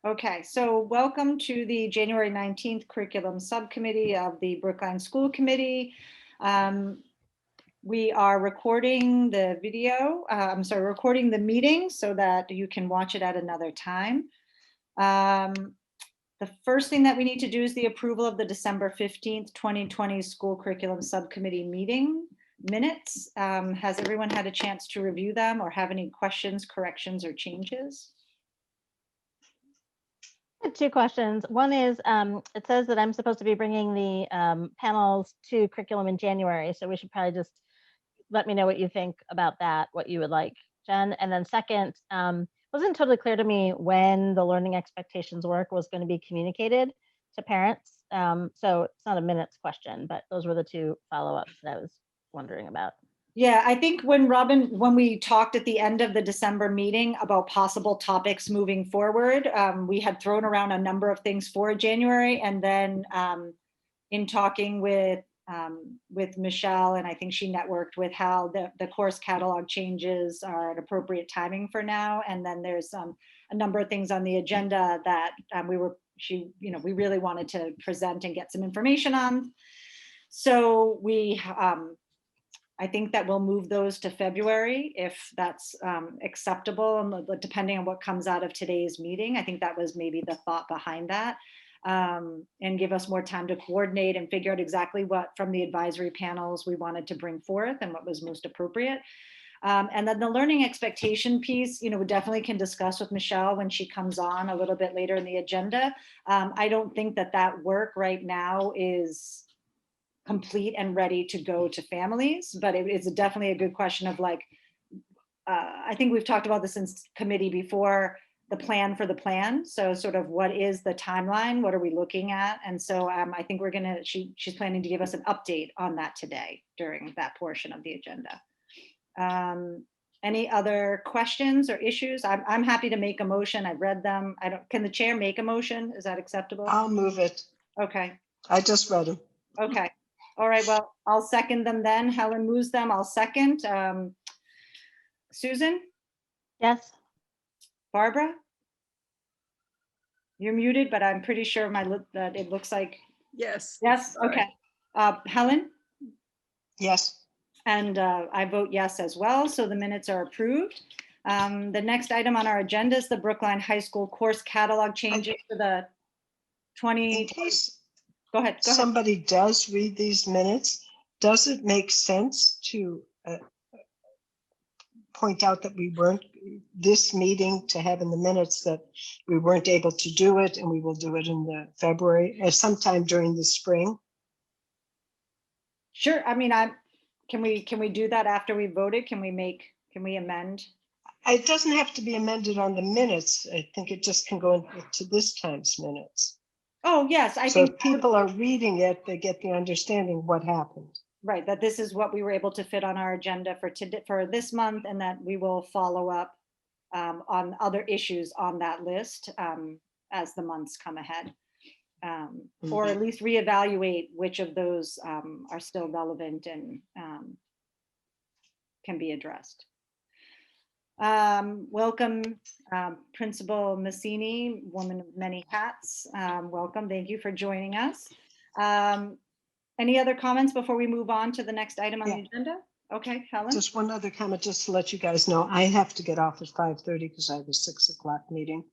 Okay, so welcome to the January 19th Curriculum Subcommittee of the Brookline School Committee. We are recording the video, recording the meeting so that you can watch it at another time. The first thing that we need to do is the approval of the December 15th, 2020 School Curriculum Subcommittee meeting minutes. Has everyone had a chance to review them or have any questions, corrections, or changes? Two questions. One is, it says that I'm supposed to be bringing the panels to curriculum in January, so we should probably just let me know what you think about that, what you would like, Jen. And then second, wasn't totally clear to me when the learning expectations work was going to be communicated to parents. So it's not a minutes question, but those were the two follow-ups that I was wondering about. Yeah, I think when we talked at the end of the December meeting about possible topics moving forward, we had thrown around a number of things for January, and then in talking with Michelle, and I think she networked with Hal, the course catalog changes are an appropriate timing for now, and then there's a number of things on the agenda that we really wanted to present and get some information on. So I think that we'll move those to February if that's acceptable, and depending on what comes out of today's meeting. I think that was maybe the thought behind that, and give us more time to coordinate and figure out exactly what from the advisory panels we wanted to bring forth and what was most appropriate. And then the learning expectation piece, we definitely can discuss with Michelle when she comes on a little bit later in the agenda. I don't think that work right now is complete and ready to go to families, but it's definitely a good question of I think we've talked about this in committee before, the plan for the plan. So sort of what is the timeline? What are we looking at? And so I think she's planning to give us an update on that today during that portion of the agenda. Any other questions or issues? I'm happy to make a motion. I've read them. Can the chair make a motion? Is that acceptable? I'll move it. Okay. I just read them. Okay. All right, well, I'll second them then. Helen moves them, I'll second. Susan? Yes. Barbara? You're muted, but I'm pretty sure that it looks like. Yes. Yes, okay. Helen? Yes. And I vote yes as well, so the minutes are approved. The next item on our agenda is the Brookline High School course catalog changes for the 20. In case Go ahead. somebody does read these minutes, does it make sense to point out that we weren't, this meeting to have in the minutes that we weren't able to do it, and we will do it in the February or sometime during the spring? Sure. I mean, can we do that after we voted? Can we amend? It doesn't have to be amended on the minutes. I think it just can go into this time's minutes. Oh, yes. I So think if people are reading it, they get the understanding what happened. right, that this is what we were able to fit on our agenda for this month, and that we will follow up on other issues on that list as the months come ahead, or at least reevaluate which of those are still relevant and can be addressed. Welcome, Principal Massini, woman of many hats. Welcome, thank you for joining us. Any other comments before we move on to the next item on the agenda? Okay, Helen. Just one other comment, just to let you guys know, I have to get off at 5:30 because I have a 6 o'clock meeting.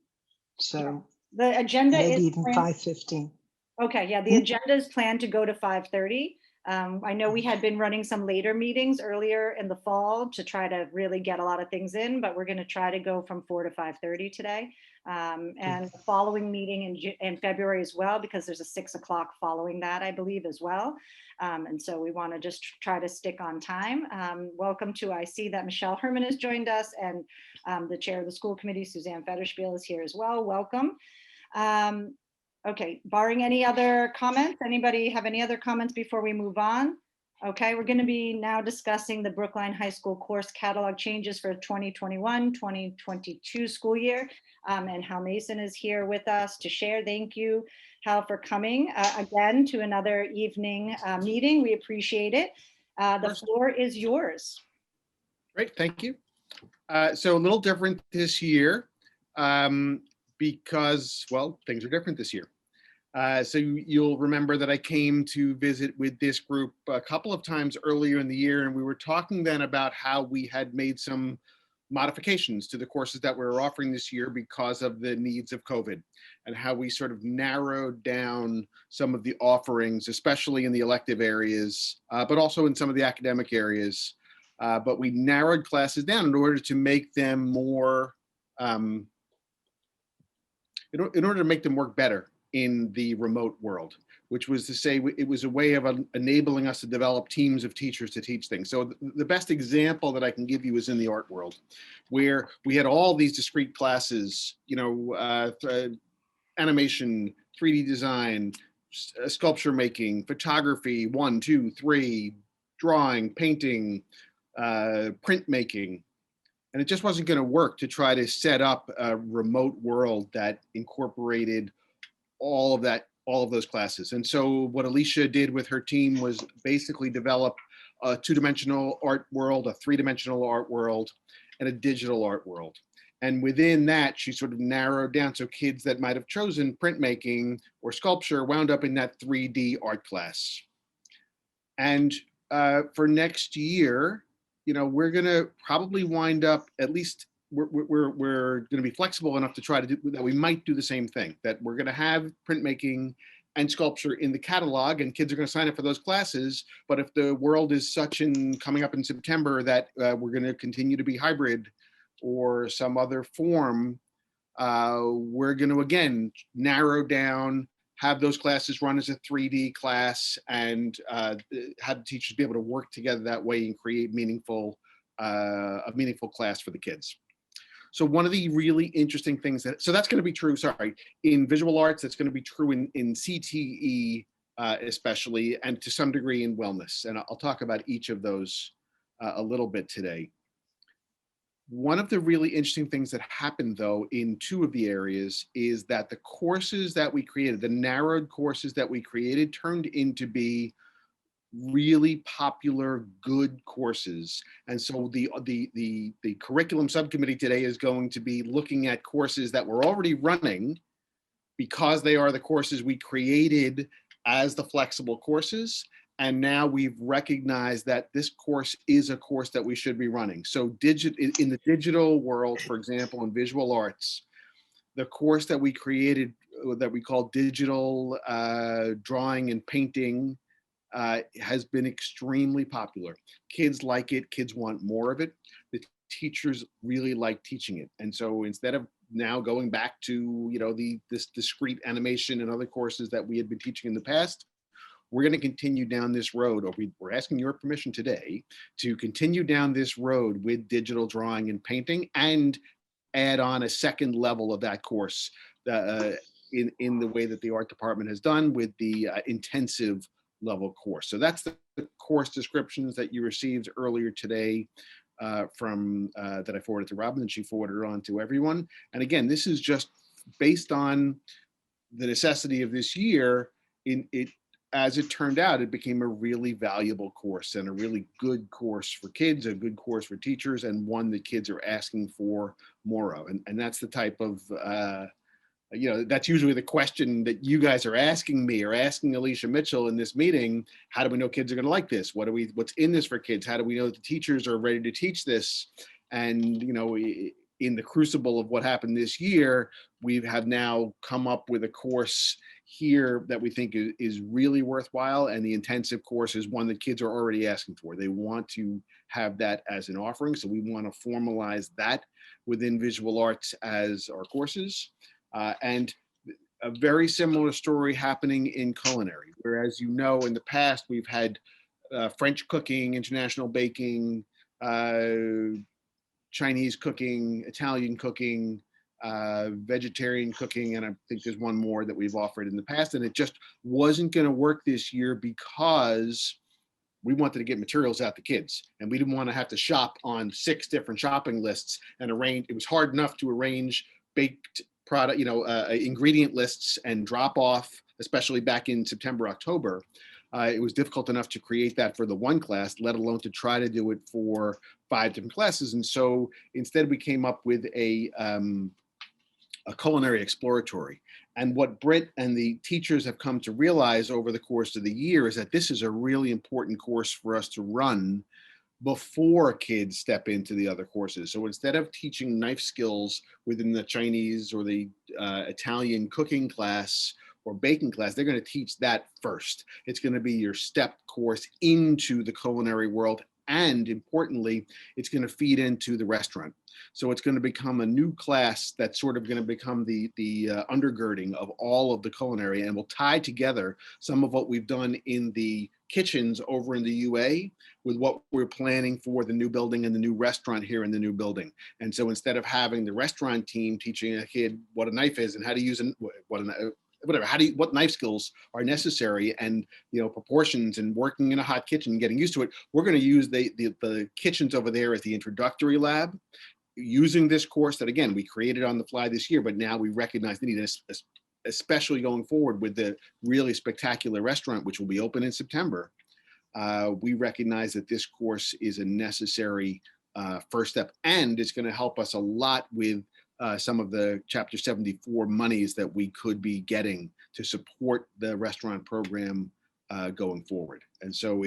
So the agenda maybe is even 5:15. Okay, yeah, the agenda is planned to go to 5:30. I know we had been running some later meetings earlier in the fall to try to really get a lot of things in, but we're going to try to go from 4 to 5:30 today. And the following meeting in February as well, because there's a 6 o'clock following that, I believe, as well. And so we want to just try to stick on time. Welcome to, I see that Michelle Herman has joined us, and the chair of the school committee, Suzanne Federspiel, is here as well. Welcome. Okay, barring any other comments, anybody have any other comments before we move on? Okay, we're going to be now discussing the Brookline High School course catalog changes for 2021-2022 school year. And Hal Mason is here with us to share. Thank you, Hal, for coming again to another evening meeting. We appreciate it. The floor is yours. Great, thank you. So a little different this year. because, well, things are different this year. So you'll remember that I came to visit with this group a couple of times earlier in the year, and we were talking then about how we had made some modifications to the courses that we were offering this year because of the needs of COVID, and how we sort of narrowed down some of the offerings, especially in the elective areas, but also in some of the academic areas. But we narrowed classes down in order to make them more, in order to make them work better in the remote world, which was to say it was a way of enabling us to develop teams of teachers to teach things. So the best example that I can give you is in the art world, where we had all these discrete classes, animation, 3D design, sculpture making, photography, 1, 2, 3, drawing, painting, print making. And it just wasn't going to work to try to set up a remote world that incorporated all of those classes. And so what Alicia did with her team was basically develop a 2-dimensional art world, a 3-dimensional art world, and a digital art world. And within that, she sort of narrowed down, so kids that might have chosen printmaking or sculpture wound up in that 3D art class. And for next year, we're going to probably wind up, at least we're going to be flexible enough to try to do that. We might do the same thing, that we're going to have printmaking and sculpture in the catalog, and kids are going to sign up for those classes. But if the world is such in coming up in September that we're going to continue to be hybrid or some other form, we're going to again narrow down, have those classes run as a 3D class, and have the teachers be able to work together that way and create a meaningful class for the kids. So one of the really interesting things so that's going to be true, in visual arts, that's going to be true in CTE especially, and to some degree in wellness. And I'll talk about each of those a little bit today. One of the really interesting things that happened, though, in 2 of the areas is that the courses that we created, the narrowed courses that we created, turned into be really popular, good courses. And so the curriculum subcommittee today is going to be looking at courses that we're already running, because they are the courses we created as the flexible courses. And now we've recognized that this course is a course that we should be running. So in the digital world, for example, in visual arts, the course that we created that we call digital drawing and painting has been extremely popular. Kids like it, kids want more of it. The teachers really like teaching it. And so instead of now going back to this discrete animation and other courses that we had been teaching in the past, we're going to continue down this road, or we're asking your permission today to continue down this road with digital drawing and painting, and add on a second level of that course in the way that the art department has done with the intensive level course. So that's the course descriptions that you received earlier today from that I forwarded to Robin, and she forwarded it on to everyone. And again, this is just based on the necessity of this year. As it turned out, it became a really valuable course and a really good course for kids, a good course for teachers, and one that kids are asking for more of. And that's the type of, that's usually the question that you guys are asking me or asking Alicia Mitchell in this meeting. How do we know kids are going to like this? What's in this for kids? How do we know that the teachers are ready to teach this? And, in the crucible of what happened this year, we have now come up with a course here that we think is really worthwhile, and the intensive course is one that kids are already asking for. They want to have that as an offering, so we want to formalize that within visual arts as our courses. And a very similar story happening in culinary, whereas in the past we've had French cooking, international baking, Chinese cooking, Italian cooking, vegetarian cooking, and I think there's one more that we've offered in the past, and it just wasn't going to work this year because we wanted to get materials out to kids, and we didn't want to have to shop on 6 different shopping lists and arrange. It was hard enough to arrange baked product, ingredient lists and drop off, especially back in September, October. It was difficult enough to create that for the one class, let alone to try to do it for 5 different classes. And so instead we came up with a a culinary exploratory. And what Britt and the teachers have come to realize over the course of the year is that this is a really important course for us to run before kids step into the other courses. So instead of teaching knife skills within the Chinese or the Italian cooking class or baking class, they're going to teach that first. It's going to be your step course into the culinary world. And importantly, it's going to feed into the restaurant. So it's going to become a new class that's sort of going to become the undergirding of all of the culinary, and will tie together some of what we've done in the kitchens over in the UA with what we're planning for the new building and the new restaurant here in the new building. And so instead of having the restaurant team teaching a kid what a knife is and how to use what knife skills are necessary, and proportions and working in a hot kitchen and getting used to it, we're going to use the kitchens over there as the introductory lab, using this course that, again, we created on the fly this year, but now we recognize the need, especially going forward with the really spectacular restaurant, which will be open in September. We recognize that this course is a necessary first step, and it's going to help us a lot with some of the Chapter 74 monies that we could be getting to support the restaurant program going forward. And so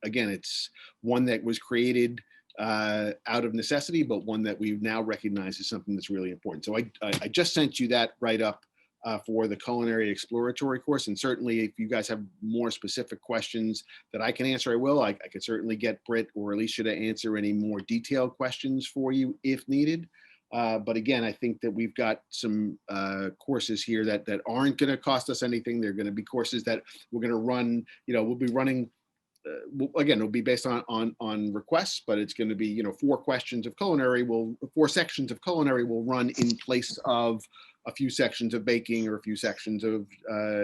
again, it's one that was created out of necessity, but one that we now recognize is something that's really important. So I just sent you that write-up for the culinary exploratory course. And certainly if you guys have more specific questions that I can answer, I will. I could certainly get Britt or Alicia to answer any more detailed questions for you if needed. But again, I think that we've got some courses here that aren't going to cost us anything. They're going to be courses that we're going to run, we'll be running. Again, it'll be based on requests, but it's going to be 4 sections of culinary will run in place of a few sections of baking or a few sections of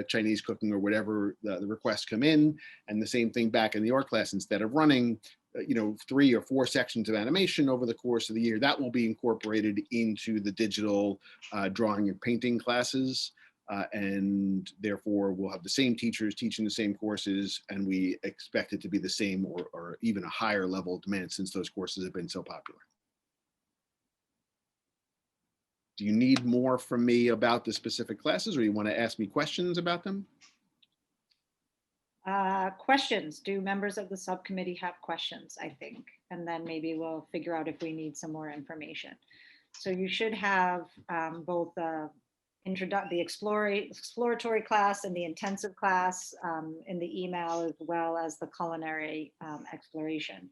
Chinese cooking or whatever the requests come in. And the same thing back in the art class, instead of running 3 or 4 sections of animation over the course of the year, that will be incorporated into the digital drawing and painting classes. And therefore we'll have the same teachers teaching the same courses, and we expect it to be the same or even a higher level of demand since those courses have been so popular. Do you need more from me about the specific classes, or you want to ask me questions about them? Questions. Do members of the subcommittee have questions, I think? And then maybe we'll figure out if we need some more information. So you should have both the exploratory class and the intensive class in the email, as well as the culinary exploration.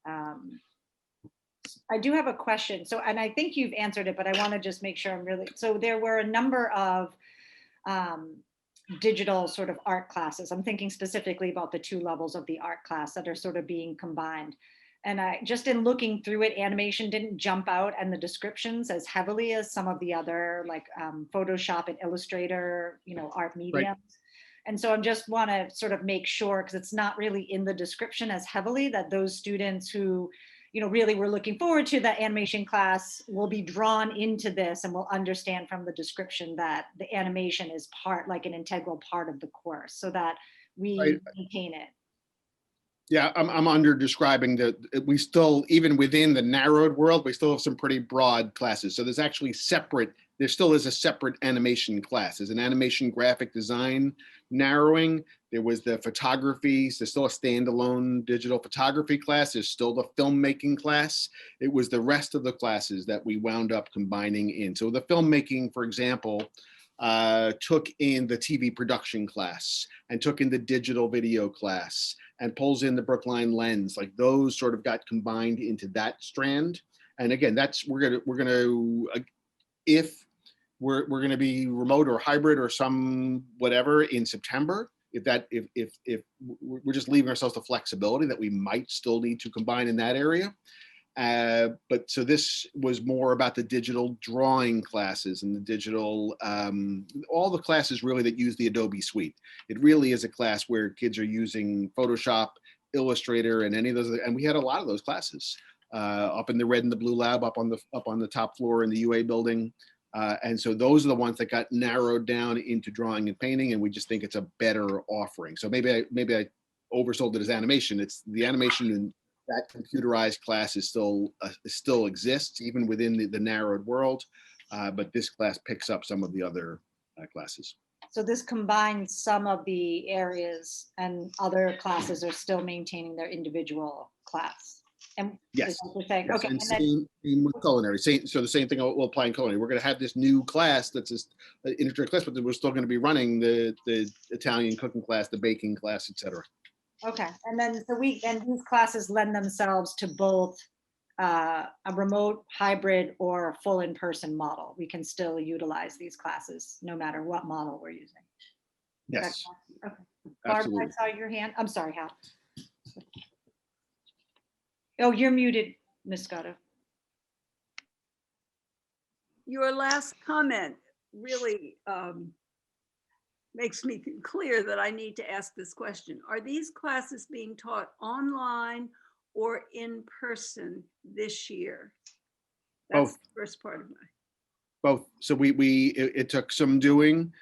I do have a question. So, and I think you've answered it, but I want to just make sure so there were a number of digital sort of art classes. I'm thinking specifically about the 2 levels of the art class that are sort of being combined. And I just in looking through it, animation didn't jump out and the descriptions as heavily as some of the other like Photoshop and Illustrator, art mediums. Right. And so I just want to sort of make sure, because it's not really in the description as heavily, that those students who really we're looking forward to that animation class will be drawn into this and will understand from the description that the animation is like an integral part of the course, so that we maintain it. Yeah, I'm under describing that we still, even within the narrowed world, we still have some pretty broad classes. So there's actually there still is a separate animation class. There's an animation graphic design narrowing. There was the photography. So there's still a standalone digital photography class. There's still the filmmaking class. It was the rest of the classes that we wound up combining in. So the filmmaking, for example, took in the TV production class and took in the digital video class and pulls in the Brookline lens. Like those sort of got combined into that strand. And again, we're gonna if we're gonna be remote or hybrid or some whatever in September, if we're just leaving ourselves the flexibility that we might still need to combine in that area. But so this was more about the digital drawing classes and the digital, all the classes really that use the Adobe suite. It really is a class where kids are using Photoshop, Illustrator, and any of those. And we had a lot of those classes up in the red and the blue lab, up on the top floor in the UA building. And so those are the ones that got narrowed down into drawing and painting, and we just think it's a better offering. So maybe I oversold it as animation. It's the animation and that computerized class is still exists even within the narrowed world, but this class picks up some of the other classes. So this combines some of the areas and other classes are still maintaining their individual class. And Yes. is that what you're saying? Yes, Okay. and And then, same with culinary. So the same thing will apply in culinary. We're going to have this new class that's just an introductory class, but we're still going to be running the Italian cooking class, the baking class, etc. okay. And then these classes lend themselves to both a remote, hybrid, or full in-person model. We can still utilize these classes no matter what model we're using. Yes, Okay. Barb, absolutely. I saw your hand. I'm sorry, Hal. Oh, you're muted, Ms. Scotto. Your last comment really makes me clear that I need to ask this question. Are these classes being taught online or in person this year? That's Both. the first part of my. Both. So it took some doing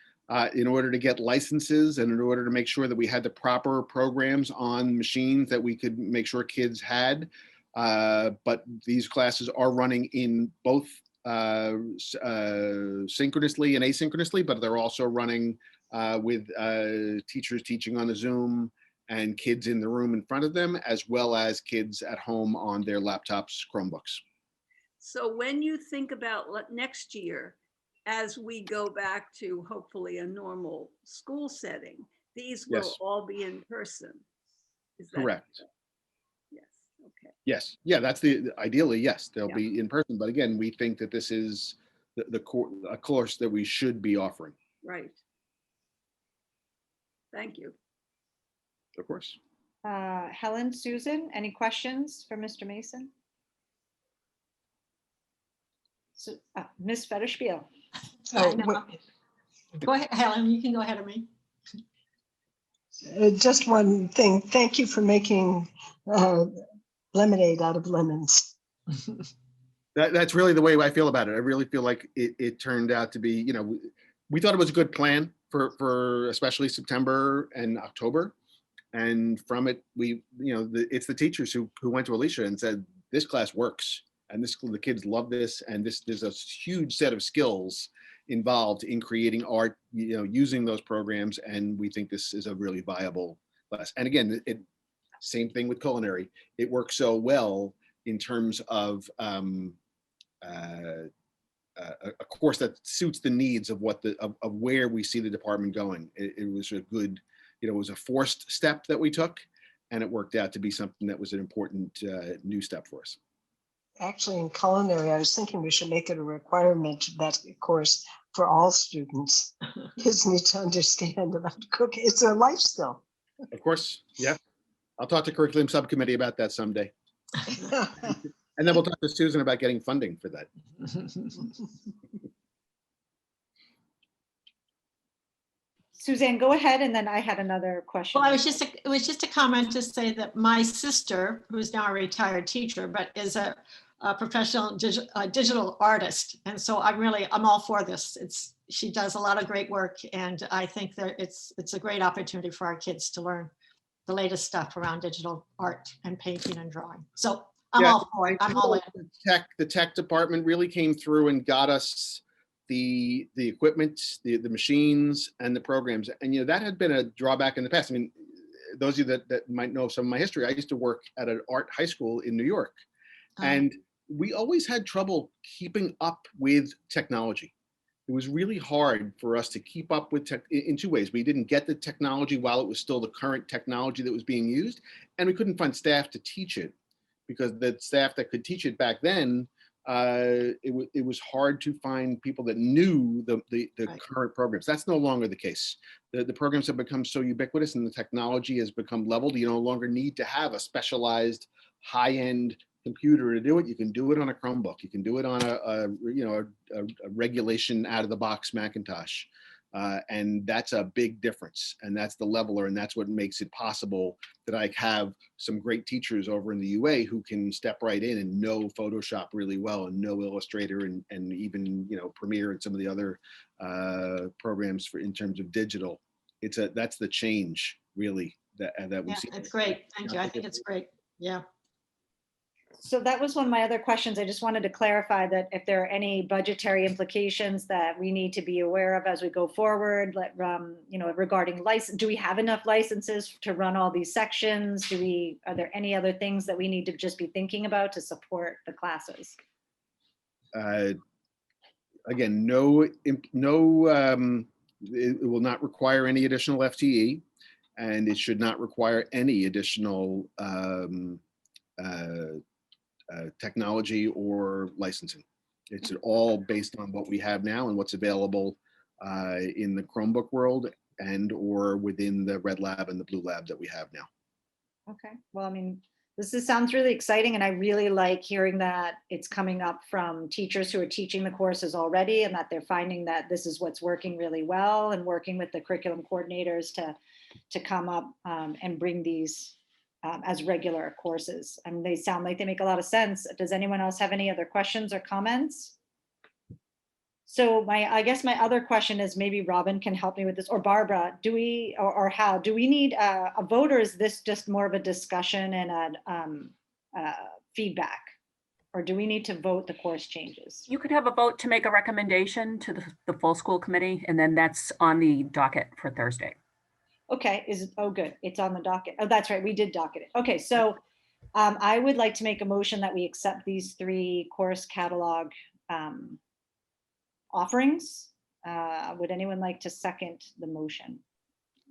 in order to get licenses and in order to make sure that we had the proper programs on machines that we could make sure kids had. But these classes are running in both synchronously and asynchronously, but they're also running with teachers teaching on the Zoom and kids in the room in front of them, as well as kids at home on their laptops, Chromebooks. So when you think about next year, as we go back to hopefully a normal school setting, these will Yes. all be in person. Is that Correct. yes? Okay. Yes. Yeah, that's ideally, yes, they'll Yeah. be in person. But again, we think that this is a course that we should be offering. Right. Thank you. Of course. Helen, Susan, any questions for Mr. Mason? So, Ms. Federspiel. Oh, No. Go ahead, Helen, you can go ahead of me. just one thing. Thank you for making lemonade out of lemons. That's really the way I feel about it. I really feel like it turned out to be, we thought it was a good plan for especially September and October. And from it, it's the teachers who went to Alicia and said, this class works. And the kids love this. And there's a huge set of skills involved in creating art, using those programs. And we think this is a really viable class. And again, same thing with culinary. It works so well in terms of a course that suits the needs of of where we see the department going. It was a good, it was a forced step that we took, and it worked out to be something that was an important new step for us. Actually, in culinary, I was thinking we should make it a requirement that course for all students. Kids need to understand about cooking. It's a life skill. Of course, yeah. I'll talk to curriculum subcommittee about that someday. And then we'll talk to Susan about getting funding for that. Suzanne, go ahead, and then I had another question. Well, it was just a comment to say that my sister, who's now a retired teacher, but is a professional digital artist. And so I'm all for this. She does a lot of great work. And I think that it's a great opportunity for our kids to learn the latest stuff around digital art and painting and drawing. So I'm all for it. I'm all in. The tech department really came through and got us the equipment, the machines, and the programs. And that had been a drawback in the past. I mean, those of you that might know some of my history, I used to work at an art high school in New York, and we always had trouble keeping up with technology. It was really hard for us to keep up with tech in two ways. We didn't get the technology while it was still the current technology that was being used, and we couldn't find staff to teach it, because the staff that could teach it back then, it was hard to find people that knew the Right. current programs. That's no longer the case. The programs have become so ubiquitous and the technology has become leveled. You no longer need to have a specialized high-end computer to do it. You can do it on a Chromebook. You can do it on a regulation out-of-the-box Macintosh. And that's a big difference. And that's the leveler. And that's what makes it possible that I have some great teachers over in the UA who can step right in and know Photoshop really well and know Illustrator and even, Premiere and some of the other programs in terms of digital. That's the change really that we Yeah, see. it's great. Thank you. I think it's great. Yeah. So that was one of my other questions. I just wanted to clarify that if there are any budgetary implications that we need to be aware of as we go forward, regarding license, do we have enough licenses to run all these sections? Are there any other things that we need to just be thinking about to support the classes? Again, it will not require any additional FTE, and it should not require any additional technology or licensing. It's all based on what we have now and what's available in the Chromebook world and or within the Red Lab and the Blue Lab that we have now. Okay, well, I mean, sounds really exciting, and I really like hearing that it's coming up from teachers who are teaching the courses already, and that they're finding that this is what's working really well, and working with the curriculum coordinators to come up and bring these as regular courses. And they sound like they make a lot of sense. Does anyone else have any other questions or comments? So I guess my other question is, maybe Robin can help me with this, or Barbara, or Hal, do we need a vote, or is this just more of a discussion and a feedback? Or do we need to vote the course changes? You could have a vote to make a recommendation to the full school committee, and then that's on the docket for Thursday. Okay, oh, good, it's on the docket. Oh, that's right, we did docket it. Okay, so I would like to make a motion that we accept these 3 course catalog offerings. Would anyone like to second the motion?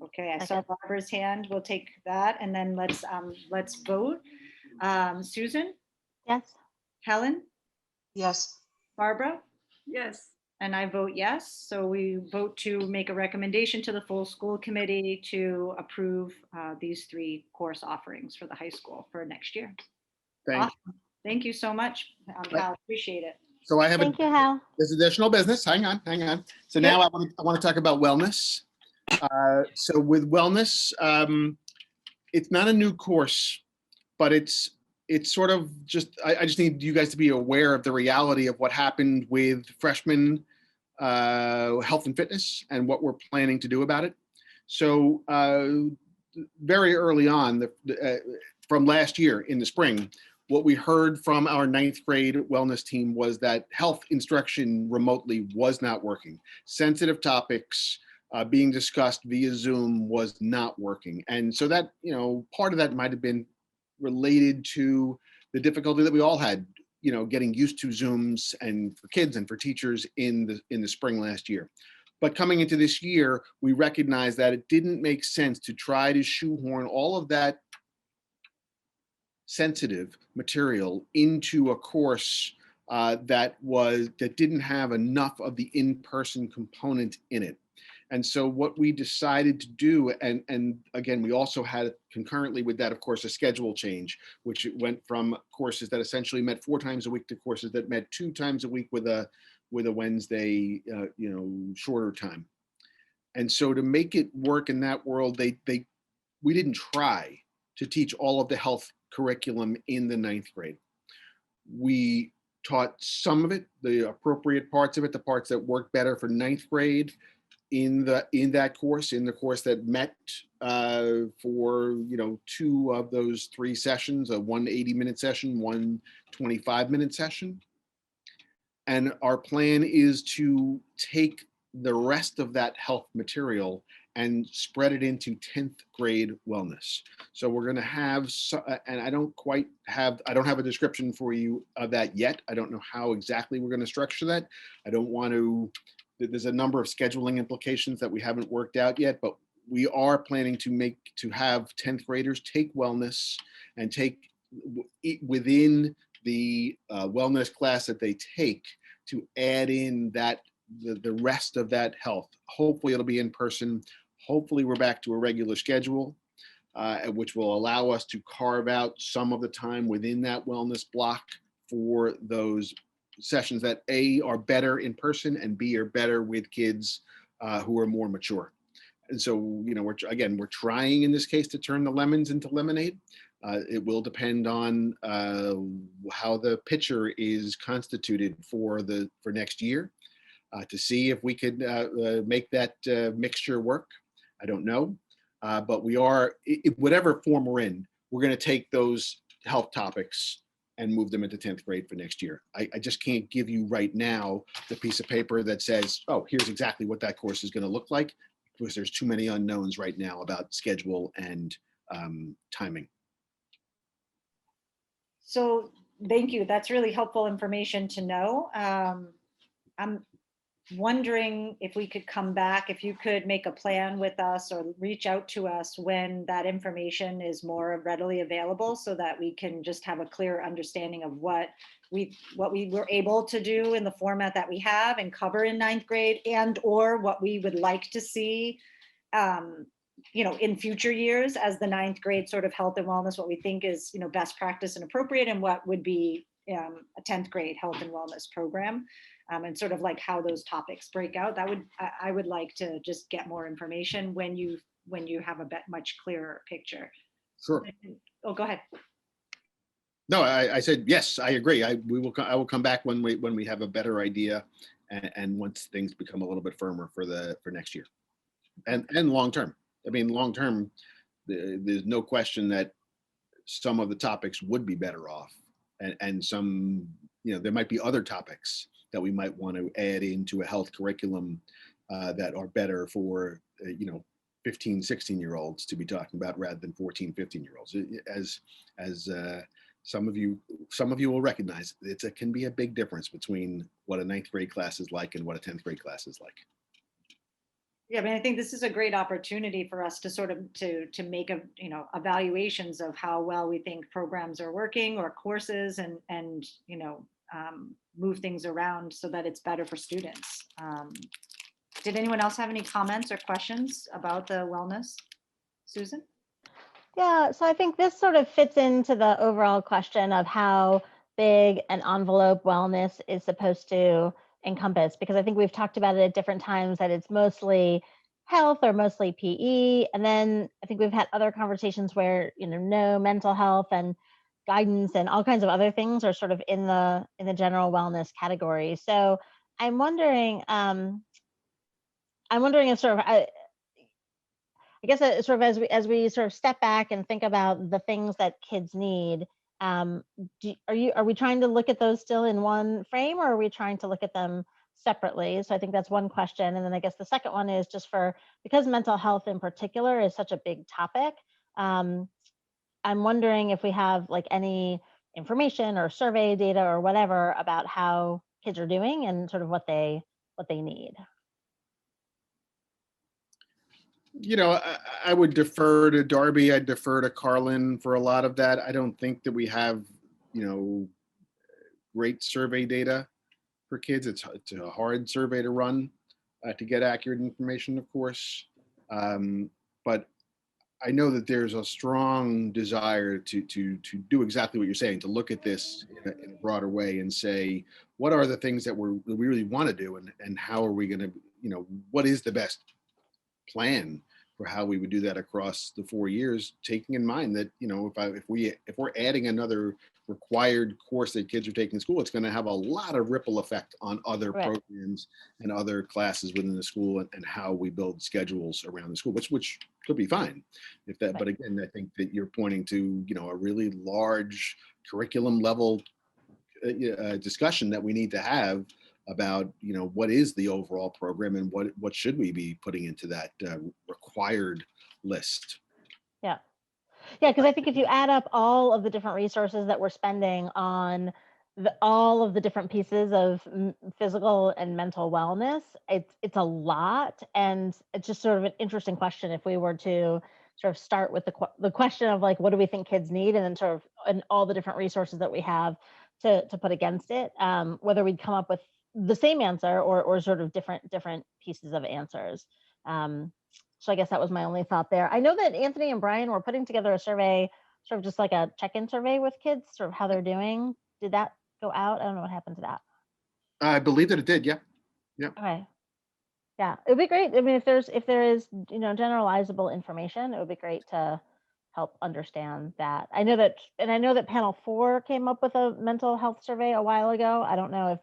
Okay, I saw Barbara's hand. We'll take that, and then let's vote. Susan? Yes. Helen? Yes. Barbara? Yes. And I vote yes. So we vote to make a recommendation to the full school committee to approve these 3 course offerings for the high school for next year. Awesome. Thank you so much, Hal. Appreciate it. So I have Thank you, Hal. there's additional business. Hang on. So now I want to talk about wellness. So with wellness, it's not a new course, but it's sort of just, I just need you guys to be aware of the reality of what happened with freshman health and fitness and what we're planning to do about it. So very early on, from last year in the spring, what we heard from our 9th grade wellness team was that health instruction remotely was not working. Sensitive topics being discussed via Zoom was not working. And so that, part of that might have been related to the difficulty that we all had, getting used to Zooms, and for kids and for teachers in the spring last year. But coming into this year, we recognized that it didn't make sense to try to shoehorn all of that sensitive material into a course that didn't have enough of the in-person component in it. And so what we decided to do, and again, we also had concurrently with that, of course, a schedule change, which went from courses that essentially met 4 times a week to courses that met 2 times a week with a Wednesday, shorter time. And so to make it work in that world, we didn't try to teach all of the health curriculum in the 9th grade. We taught some of it, the appropriate parts of it, the parts that work better for 9th grade in the course that met for 2 of those 3 sessions, a 180-minute session, 1 25-minute session. And our plan is to take the rest of that health material and spread it into 10th grade wellness. So we're going to have, and I don't have a description for you of that yet. I don't know how exactly we're going to structure that. I don't want to, there's a number of scheduling implications that we haven't worked out yet, but we are planning to have 10th graders take wellness and take within the wellness class that they take to add in the rest of that health. Hopefully it'll be in person. Hopefully we're back to a regular schedule, which will allow us to carve out some of the time within that wellness block for those sessions that A, are better in person, and B, are better with kids who are more mature. And so, we're trying in this case to turn the lemons into lemonade. It will depend on how the pitcher is constituted for next year to see if we could make that mixture work. I don't know, but we are, whatever form we're in, we're going to take those health topics and move them into 10th grade for next year. I just can't give you right now the piece of paper that says, oh, here's exactly what that course is going to look like, because there's too many unknowns right now about schedule and timing. So thank you. That's really helpful information to know. I'm wondering if we could come back, if you could make a plan with us or reach out to us when that information is more readily available, so that we can just have a clear understanding of what we were able to do in the format that we have and cover in 9th grade, and or what we would like to see in future years as the 9th grade sort of health and wellness, what we think is best practice and appropriate, and what would be a 10th grade health and wellness program, and sort of like how those topics break out. I would like to just get more information when you have a much clearer picture. Sure. Oh, go ahead. No, I said, yes, I agree. I will come back when we have a better idea, and once things become a little bit firmer for next year and long term. I mean, long term, there's no question that some of the topics would be better off, and some, there might be other topics that we might want to add into a health curriculum that are better for 15, 16-year-olds to be talking about, rather than 14, 15-year-olds. As some of you will recognize, it can be a big difference between what a 9th grade class is like and what a 10th grade class is like. Yeah, I mean, I think this is a great opportunity for us to sort of to make evaluations of how well we think programs are working, or courses, and move things around so that it's better for students. Did anyone else have any comments or questions about the wellness? Susan? Yeah, so I think this sort of fits into the overall question of how big an envelope wellness is supposed to encompass, because I think we've talked about it at different times, that it's mostly health or mostly PE. And then I think we've had other conversations where, no, mental health and guidance and all kinds of other things are sort of in the general wellness category. So I'm wondering if sort of, I guess sort of as we sort of step back and think about the things that kids need, are we trying to look at those still in one frame, or are we trying to look at them separately? So I think that's one question. And then I guess the second one is just because mental health in particular is such a big topic. I'm wondering if we have like any information or survey data or whatever about how kids are doing and sort of what they need. I would defer to Darby. I'd defer to Carlin for a lot of that. I don't think that we have, great survey data for kids. It's a hard survey to run to get accurate information, of course. But I know that there's a strong desire to do exactly what you're saying, to look at this in a broader way and say, what are the things that we really want to do, and how are we going to, what is the best plan for how we would do that across the 4 years, taking in mind that, if we're adding another required course that kids are taking in school, it's going to have a lot of ripple effect on other Right. programs and other classes within the school, and how we build schedules around the school, which could be fine if that, Right. but again, I think that you're pointing to, a really large curriculum level discussion that we need to have about, what is the overall program, and what should we be putting into that required list. Yeah. Yeah, because I think if you add up all of the different resources that we're spending on all of the different pieces of physical and mental wellness, it's a lot. And it's just sort of an interesting question if we were to sort of start with the question of like, what do we think kids need? And then sort of and all the different resources that we have to put against it, whether we'd come up with the same answer or sort of different pieces of answers. So I guess that was my only thought there. I know that Anthony and Brian were putting together a survey, sort of just like a check-in survey with kids, sort of how they're doing. Did that go out? I don't know what happened to that. I believe that it did. Yeah. Okay. Yeah, it would be great. I mean, if there is, generalizable information, it would be great to help understand that. I know that panel 4 came up with a mental health survey a while ago. I don't know if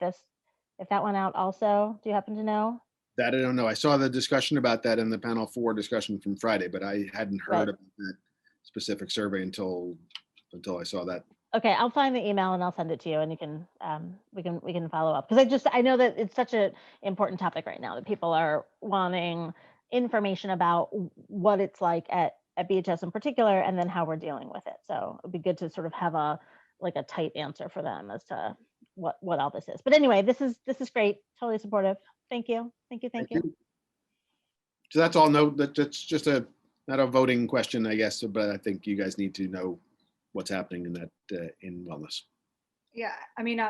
that went out also. Do you happen to know? That I don't know. I saw the discussion about that in the panel 4 discussion from Friday, but I hadn't heard Right. about that specific survey until I saw that Okay, I'll find the email and I'll send it to you, and you can we can follow up, because I know that it's such an important topic right now that people are wanting information about what it's like at BHS in particular, and then how we're dealing with it. So it'd be good to sort of have a tight answer for them as to what all this is. But anyway, this is great. Totally supportive. Thank you. Thank you. Thank you. So that's all. No, that's just not a voting question, I guess, but I think you guys need to know what's happening in that in wellness. Yeah, I mean,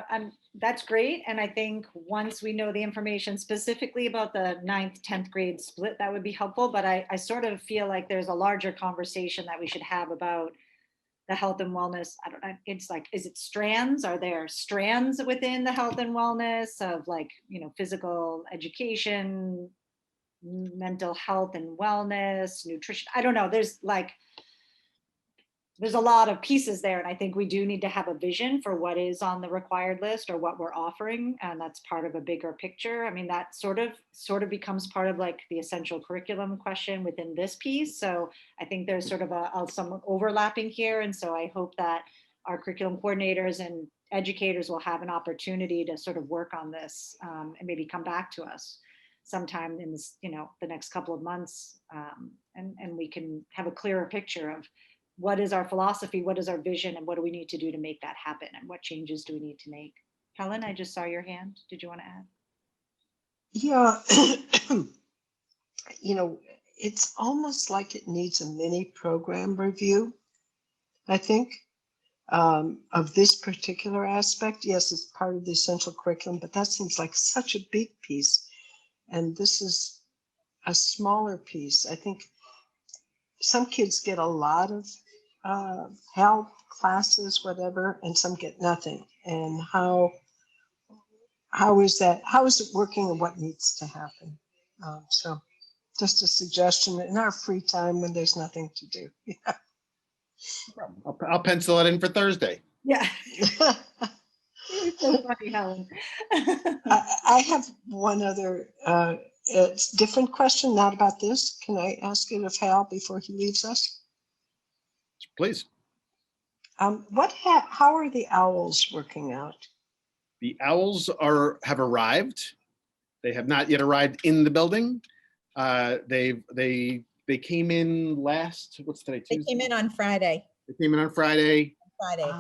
that's great. And I think once we know the information specifically about the 9th, 10th grade split, that would be helpful. But I sort of feel like there's a larger conversation that we should have about the health and wellness. I don't know. It's like, is it strands? Are there strands within the health and wellness of, like, physical education, mental health and wellness, nutrition? I don't know. There's a lot of pieces there. And I think we do need to have a vision for what is on the required list or what we're offering. And that's part of a bigger picture. I mean, that sort of becomes part of, like, the essential curriculum question within this piece. So I think there's sort of some overlapping here. And so I hope that our curriculum coordinators and educators will have an opportunity to sort of work on this, and maybe come back to us sometime in this, the next couple of months. And we can have a clearer picture of what is our philosophy, what is our vision, and what do we need to do to make that happen, and what changes do we need to make? Helen, I just saw your hand. Did you want to add? Yeah, it's almost like it needs a mini program review, I think, of this particular aspect. Yes, it's part of the essential curriculum, but that seems like such a big piece. And this is a smaller piece. I think some kids get a lot of help, classes, whatever, and some get nothing. And how is that? How is it working, and what needs to happen? So just a suggestion in our free time when there's nothing to do. Yeah. I'll pencil it in for Thursday. Yeah. You're so funny, Helen. I have one other, it's different question, not about this. Can I ask it of Hal before he leaves us? Please. How are the owls working out? The owls have arrived. They have not yet arrived in the building. They came in what's today? Tuesday? They came in on Friday. They came in on Friday. Friday.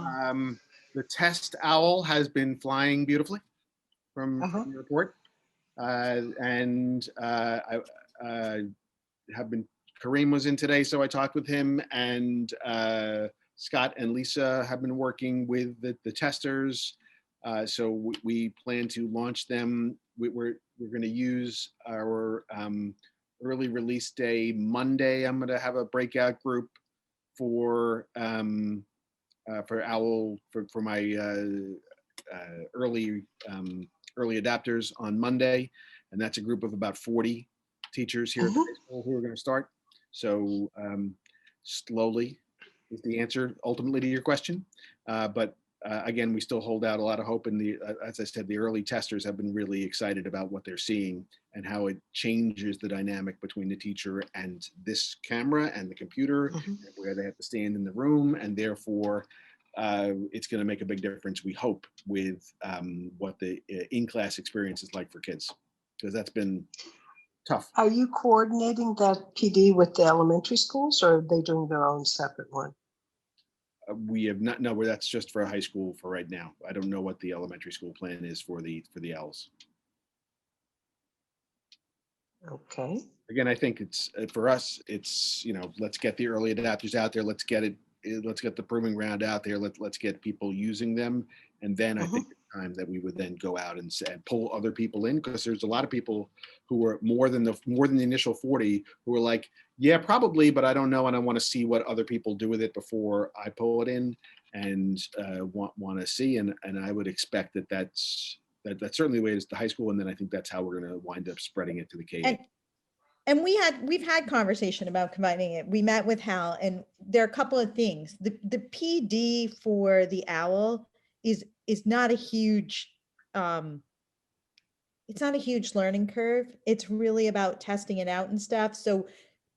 The test owl has been flying beautifully from the report. Kareem was in today, so I talked with him, and Scott and Lisa have been working with the testers. So we plan to launch them. We're going to use our early release day Monday. I'm going to have a breakout group for OWL for my early adapters on Monday, and that's a group of about 40 teachers here at the high school who are going to start. So slowly is the answer ultimately to your question, but again, we still hold out a lot of hope. And as I said, the early testers have been really excited about what they're seeing and how it changes the dynamic between the teacher and this camera and the computer, where they have to stand in the room, and therefore it's going to make a big difference, we hope, with what the in-class experience is like for kids, because that's been tough. Are you coordinating that PD with the elementary schools, or are they doing their own separate one? We have not. No, that's just for high school for right now. I don't know what the elementary school plan is for the owls. Okay. Again, I think it's for us. It's let's get the early adapters out there. Let's get the proving ground out there. Let's get people using them, and then I think it's time that we would then go out and pull other people in, because there's a lot of people who are more than the initial 40 who are like, yeah, probably, but I don't know, and I want to see what other people do with it before I pull it in, and want to see, and I would expect that's certainly the way it is to high school, and then I think that's how we're going to wind up spreading it to the K. And we've had conversation about combining it. We met with Hal, and there are a couple of things. The PD for the OWL is not a huge it's not a huge learning curve. It's really about testing it out and stuff. So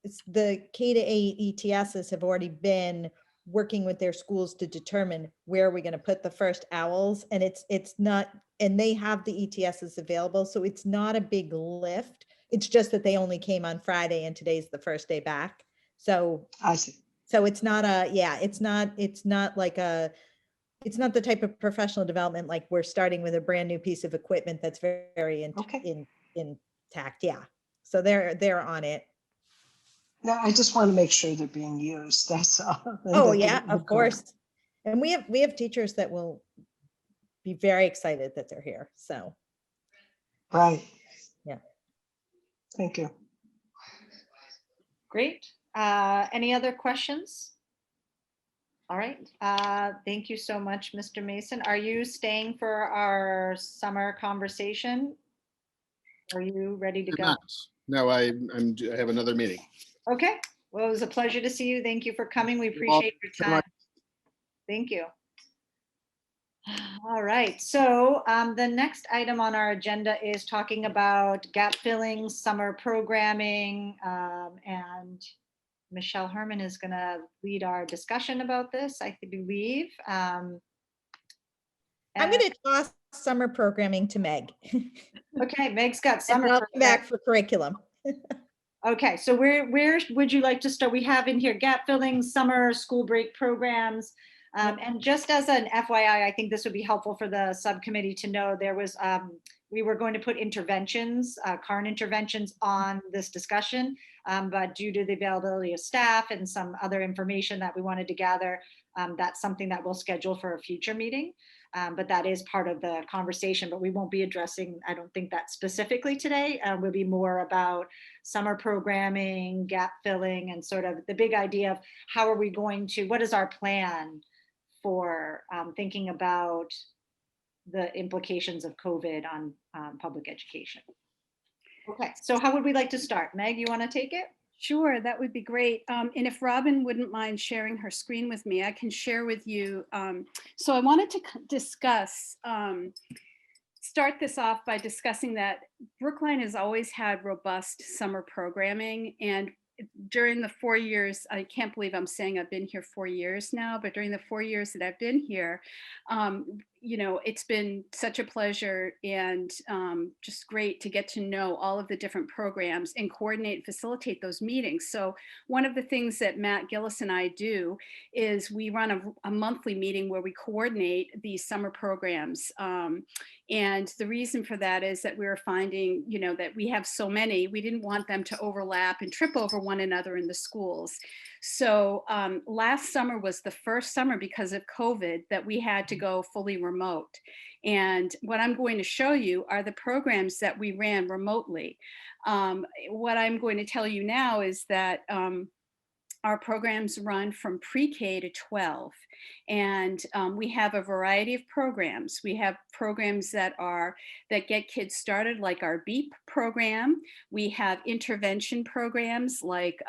it's the K-8 ETSs have already been working with their schools to determine where we're going to put the first owls. And it's not, and they have the ETSs available. So it's not a big lift. It's just that they only came on Friday and today's the first day back. So, I see. so it's not a, yeah, it's not like a, it's not the type of professional development, like we're starting with a brand new piece of equipment that's very Okay. intact. Yeah. So they're on it. No, I just want to make sure they're being used. That's all. And Oh, that yeah, they're of course. And we have teachers that will be very excited that they're here. So, right. yeah. Thank you. Great. Any other questions? All right. Thank you so much, Mr. Mason. Are you staying for our summer conversation? Are you ready to I'm go? not. No, I have another meeting. Okay. Well, it was a pleasure to see you. Thank you for coming. We You're welcome. appreciate your time. Thank you. All right. So the next item on our agenda is talking about gap filling, summer programming, and Michelle Herman is going to lead our discussion about this, I believe. I'm going to toss summer programming to Meg. Okay, Meg's got And summer. I'll come back for curriculum. Okay, so where would you like to start? We have in here gap filling, summer school break programs. And just as an FYI, I think this would be helpful for the subcommittee to know, there was, we were going to put interventions, current interventions on this discussion, but due to the availability of staff and some other information that we wanted to gather, that's something that we'll schedule for a future meeting. But that is part of the conversation, but we won't be addressing, I don't think, that specifically today. We'll be more about summer programming, gap filling, and sort of the big idea of how are we going to, what is our plan for thinking about the implications of COVID on public education. Okay, so how would we like to start? Meg, you want to take it? Sure, that would be great. And if Robin wouldn't mind sharing her screen with me, I can share with you. So I wanted to discuss, start this off by discussing that Brookline has always had robust summer programming, and during the 4 years, I can't believe I'm saying I've been here 4 years now, but during the 4 years that I've been here, you know, it's been such a pleasure and just great to get to know all of the different programs and coordinate and facilitate those meetings. So one of the things that Matt Gillis and I do is we run a monthly meeting where we coordinate these summer programs. And the reason for that is that we were finding, you know, that we have so many, we didn't want them to overlap and trip over one another in the schools. So last summer was the first summer because of COVID that we had to go fully remote. And what I'm going to show you are the programs that we ran remotely. What I'm going to tell you now is that our programs run from pre-K to 12, and we have a variety of programs. We have programs that get kids started, like our BEEP program. We have intervention programs like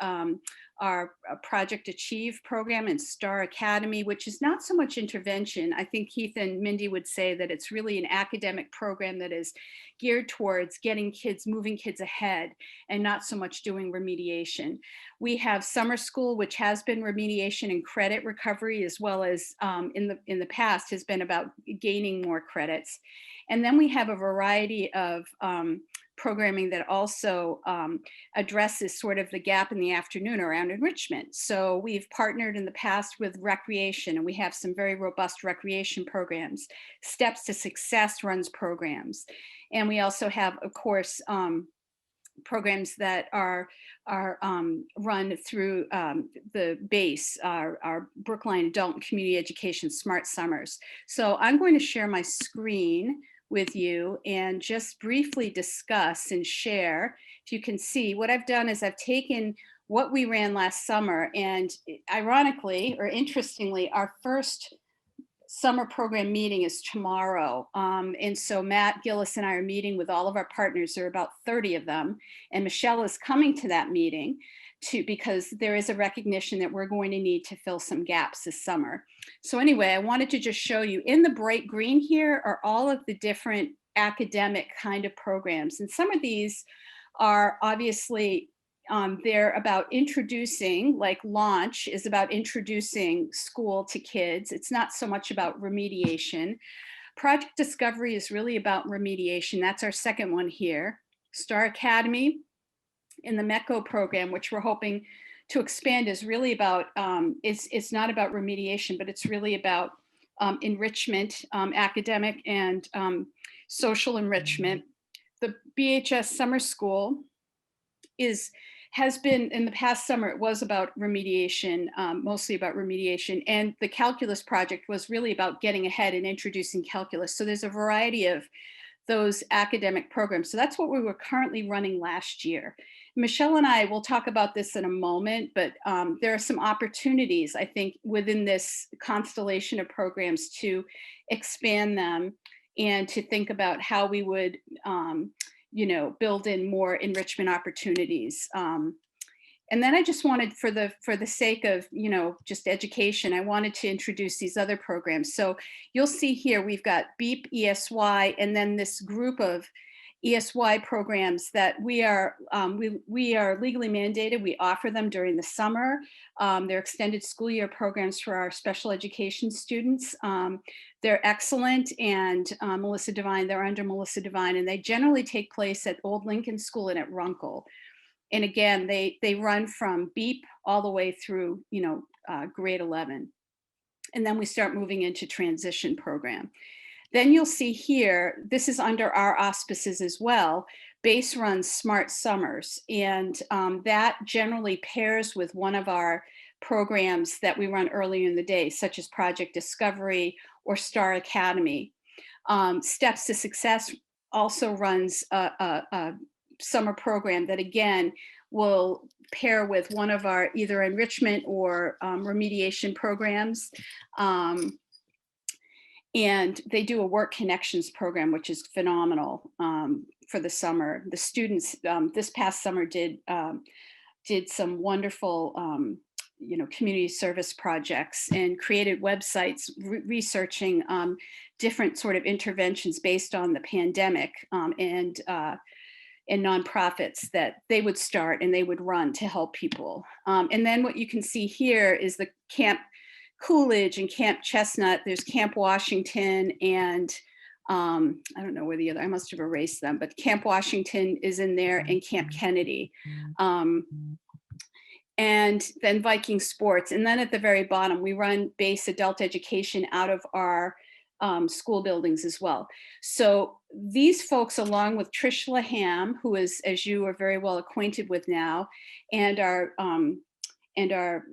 our Project Achieve program and Star Academy, which is not so much intervention. I think Keith and Mindy would say that it's really an academic program that is geared towards getting kids, moving kids ahead, and not so much doing remediation. We have summer school, which has been remediation and credit recovery, as well as in the past has been about gaining more credits. And then we have a variety of programming that also addresses sort of the gap in the afternoon around enrichment. So we've partnered in the past with recreation, and we have some very robust recreation programs. Steps to Success runs programs. And we also have, of course, programs that are run through the base, our Brookline Adult and Community Education Smart Summers. So I'm going to share my screen with you and just briefly discuss and share. If you can see, what I've done is I've taken what we ran last summer, and ironically or interestingly, our first summer program meeting is tomorrow. And so Matt Gillis and I are meeting with all of our partners. There are about 30 of them. And Michelle is coming to that meeting because there is a recognition that we're going to need to fill some gaps this summer. So anyway, I wanted to just show you in the bright green here are all of the different academic kind of programs. And some of these are obviously they're about introducing, like launch is about introducing school to kids. It's not so much about remediation. Project Discovery is really about remediation. That's our second one here. Star Academy in the MECO program, which we're hoping to expand, is really about, it's not about remediation, but it's really about enrichment, academic and social enrichment. The BHS Summer School has been, in the past summer, it was about remediation, mostly about remediation. And the calculus project was really about getting ahead and introducing calculus. So there's a variety of those academic programs. So that's what we were currently running last year. Michelle and I will talk about this in a moment, but there are some opportunities, I think, within this constellation of programs to expand them and to think about how we would build in more enrichment opportunities. And then I just wanted, for the sake of, just education, I wanted to introduce these other programs. So you'll see here, we've got BEEP, ESY, and then this group of ESY programs that we are legally mandated. We offer them during the summer. They're extended school year programs for our special education students. They're excellent, and Melissa Devine, they're under Melissa Devine, and they generally take place at Old Lincoln School and at Runkle. And again, they run from BEEP all the way through, grade 11. And then we start moving into transition program. Then you'll see here, this is under our auspices as well, Base runs Smart Summers. And that generally pairs with one of our programs that we run earlier in the day, such as Project Discovery or Star Academy. Steps to Success also runs a summer program that, again, will pair with one of our either enrichment or remediation programs. And they do a work connections program, which is phenomenal for the summer. The students this past summer did some wonderful community service projects and created websites researching different sort of interventions based on the pandemic and nonprofits that they would start and they would run to help people. And then what you can see here is the Camp Coolidge and Camp Chestnut. There's Camp Washington and I don't know where the other, I must have erased them, but Camp Washington is in there and Camp Kennedy. And then Viking Sports. And then at the very bottom, we run base adult education out of our school buildings as well. So these folks, along with Trish Laham, who is, as you are very well acquainted with now, and our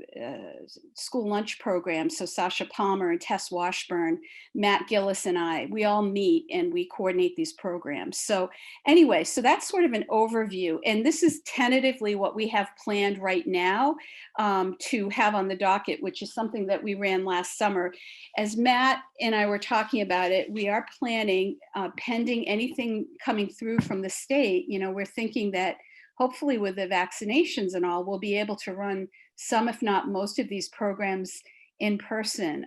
school lunch program, so Sasha Palmer and Tess Washburn, Matt Gillis and I, we all meet and we coordinate these programs. So anyway, so that's sort of an overview. And this is tentatively what we have planned right now to have on the docket, which is something that we ran last summer. As Matt and I were talking about it, we are planning, pending anything coming through from the state, we're thinking that hopefully with the vaccinations and all, we'll be able to run some, if not most of these programs in person,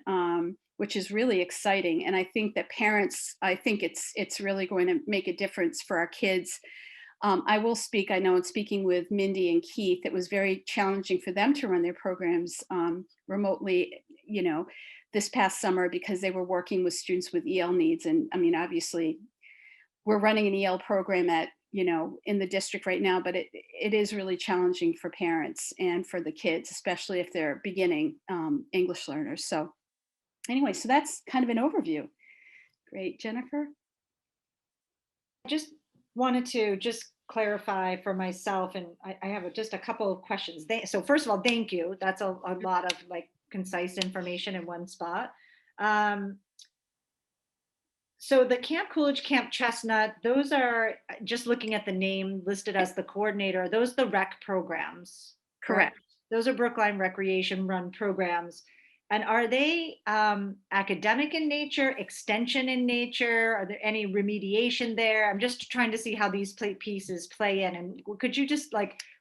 which is really exciting. And I think that parents, I think it's really going to make a difference for our kids. I will speak, I know in speaking with Mindy and Keith, it was very challenging for them to run their programs remotely, this past summer because they were working with students with EL needs. And I mean, obviously we're running an EL program at in the district right now, but it is really challenging for parents and for the kids, especially if they're beginning English learners. So anyway, so that's kind of an overview. Great, Jennifer? I just wanted to just clarify for myself, and I have just a couple of questions. So first of all, thank you. That's a lot of like concise information in one spot. So the Camp Coolidge, Camp Chestnut, those are, just looking at the name listed as the coordinator, those are the rec programs. Correct. Those are Brookline Recreation run programs. And are they academic in nature, extension in nature? Are there any remediation there? I'm just trying to see how these pieces play in. And could you just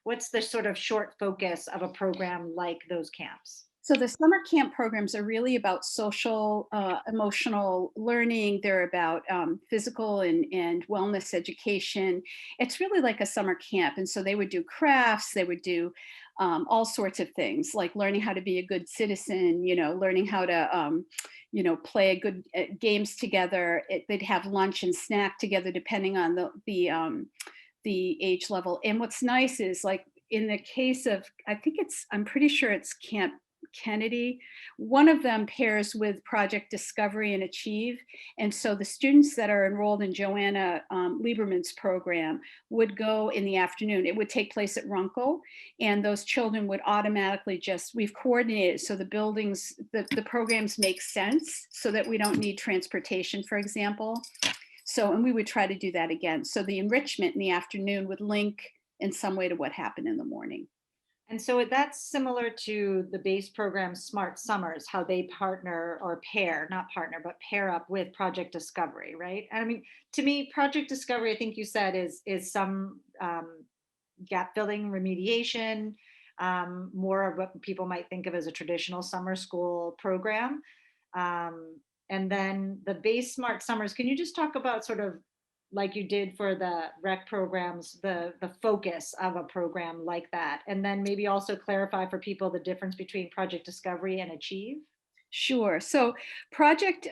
what's the sort of short focus of a program like those camps? So the summer camp programs are really about social, emotional learning. They're about physical and wellness education. It's really like a summer camp. And so they would do crafts, they would do all sorts of things, like learning how to be a good citizen, learning how to, play good games together. They'd have lunch and snack together, depending on the age level. And what's nice is, like, in the case of, I'm pretty sure it's Camp Kennedy, one of them pairs with Project Discovery and Achieve. And so the students that are enrolled in Joanna Lieberman's program would go in the afternoon. It would take place at Runkle, and those children would automatically we've coordinated so the buildings, the programs make sense so that we don't need transportation, for example. So, and we would try to do that again. So the enrichment in the afternoon would link in some way to what happened in the morning. And so that's similar to the base program Smart Summers, how they partner or pair, not partner, but pair up with Project Discovery, right? And I mean, to me, Project Discovery, I think you said, is some gap filling remediation, more of what people might think of as a traditional summer school program. And then the base Smart Summers, can you just talk about, sort of like you did for the rec programs, the focus of a program like that? And then maybe also clarify for people the difference between Project Discovery and Achieve? Sure. So Project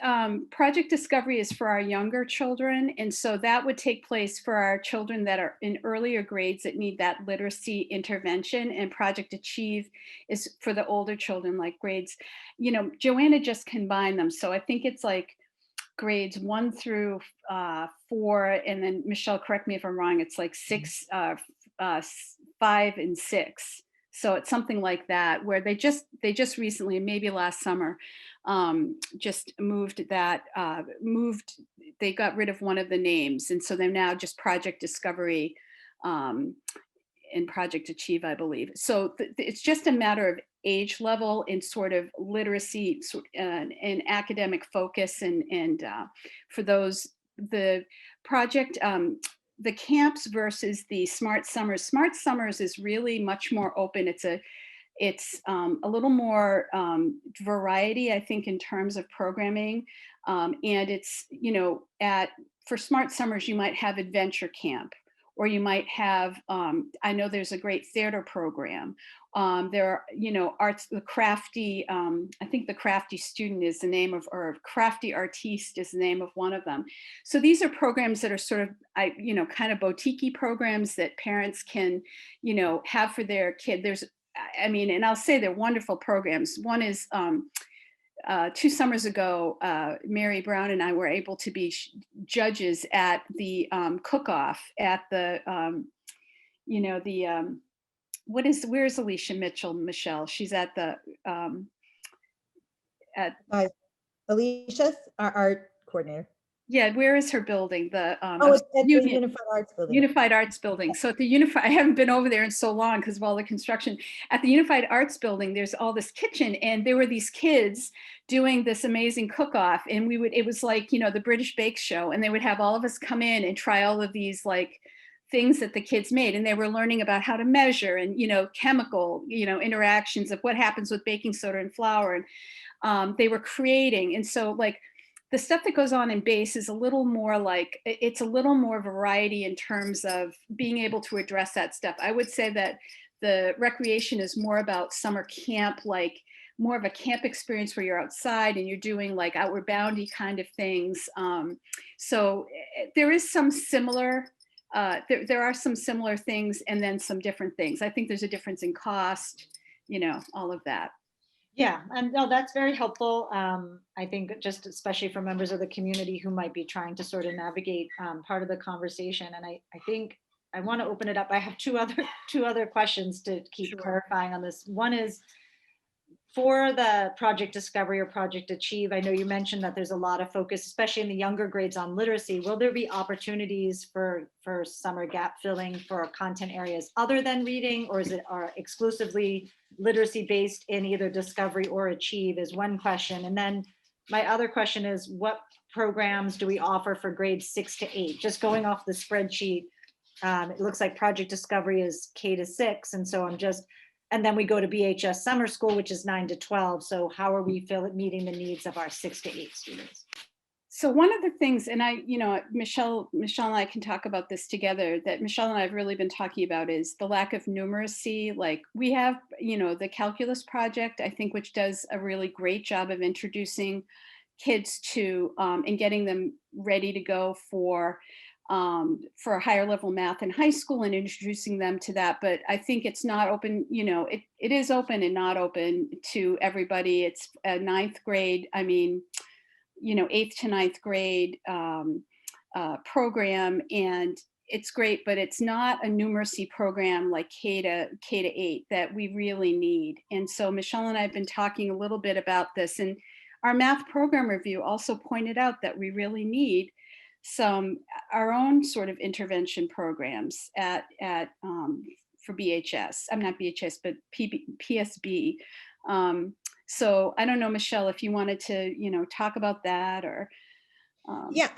Discovery is for our younger children. And so that would take place for our children that are in earlier grades that need that literacy intervention. And Project Achieve is for the older children, like grades, Joanna just combined them. So I think it's like grades 1 through 4, and then Michelle, correct me if I'm wrong, it's like 6, 5 and 6. So it's something like that, where they just recently, maybe last summer, just moved that, they got rid of one of the names. And so they're now just Project Discovery and Project Achieve, I believe. So it's just a matter of age level and sort of literacy and academic focus. And for those, the project, the camps versus the Smart Summers. Smart Summers is really much more open. It's a little more variety, I think, in terms of programming. And it's, for Smart Summers, you might have adventure camp, or you might have, I know there's a great theater program. There are, arts, the crafty, I think the crafty student is the name of, or crafty artiste is the name of one of them. So these are programs that are sort of, kind of boutique-y programs that parents can, have for their kid. And I'll say they're wonderful programs. One is, 2 summers ago, Mary Brown and I were able to be judges at the cook-off at the, where's Alicia Mitchell, Michelle? She's at the, Alicia's our art coordinator. Yeah, where is her building? It's at the Unified Arts Building. Unified Arts Building. So at the Unified, I haven't been over there in so long because of all the construction. At the Unified Arts Building, there's all this kitchen, and there were these kids doing this amazing cook-off, and it was like, the British Bake Show, and they would have all of us come in and try all of these like things that the kids made, and they were learning about how to measure and, chemical, interactions of what happens with baking soda and flour, and they were creating. And so like, the stuff that goes on in base is a little more like, it's a little more variety in terms of being able to address that stuff. I would say that the recreation is more about summer camp, like more of a camp experience where you're outside and you're doing like Outward Boundy kind of things. So there is some similar, there are some similar things and then some different things. I think there's a difference in cost, all of that. Yeah, and no, that's very helpful. I think just especially for members of the community who might be trying to sort of navigate part of the conversation. And I think I want to open it up. I have two other questions to keep clarifying on this. One is for the Project Discovery or Project Achieve. I know you mentioned that there's a lot of focus, especially in the younger grades, on literacy. Will there be opportunities for summer gap filling for content areas other than reading, or is it exclusively literacy based in either Discovery or Achieve, is one question. And then my other question is, what programs do we offer for grades 6 to 8? Just going off the spreadsheet, it looks like Project Discovery is K to 6. And so And then we go to BHS summer school, which is 9 to 12. So how are we meeting the needs of our 6 to 8 students? So one of the things, and Michelle and I can talk about this together, that Michelle and I have really been talking about is the lack of numeracy. Like we have, the calculus project, I think, which does a really great job of introducing kids to and getting them ready to go for a higher level math in high school and introducing them to that. But I think it's not open, it is open and not open to everybody. It's a 9th grade. I mean, 8th to 9th grade program, and it's great, but it's not a numeracy program like K to 8 that we really need. And so Michelle and I have been talking a little bit about this, and our math program review also pointed out that we really need our own sort of intervention programs for BHS. I'm not BHS, but PSB. So I don't know, Michelle, if you wanted to, talk about that or. Yeah,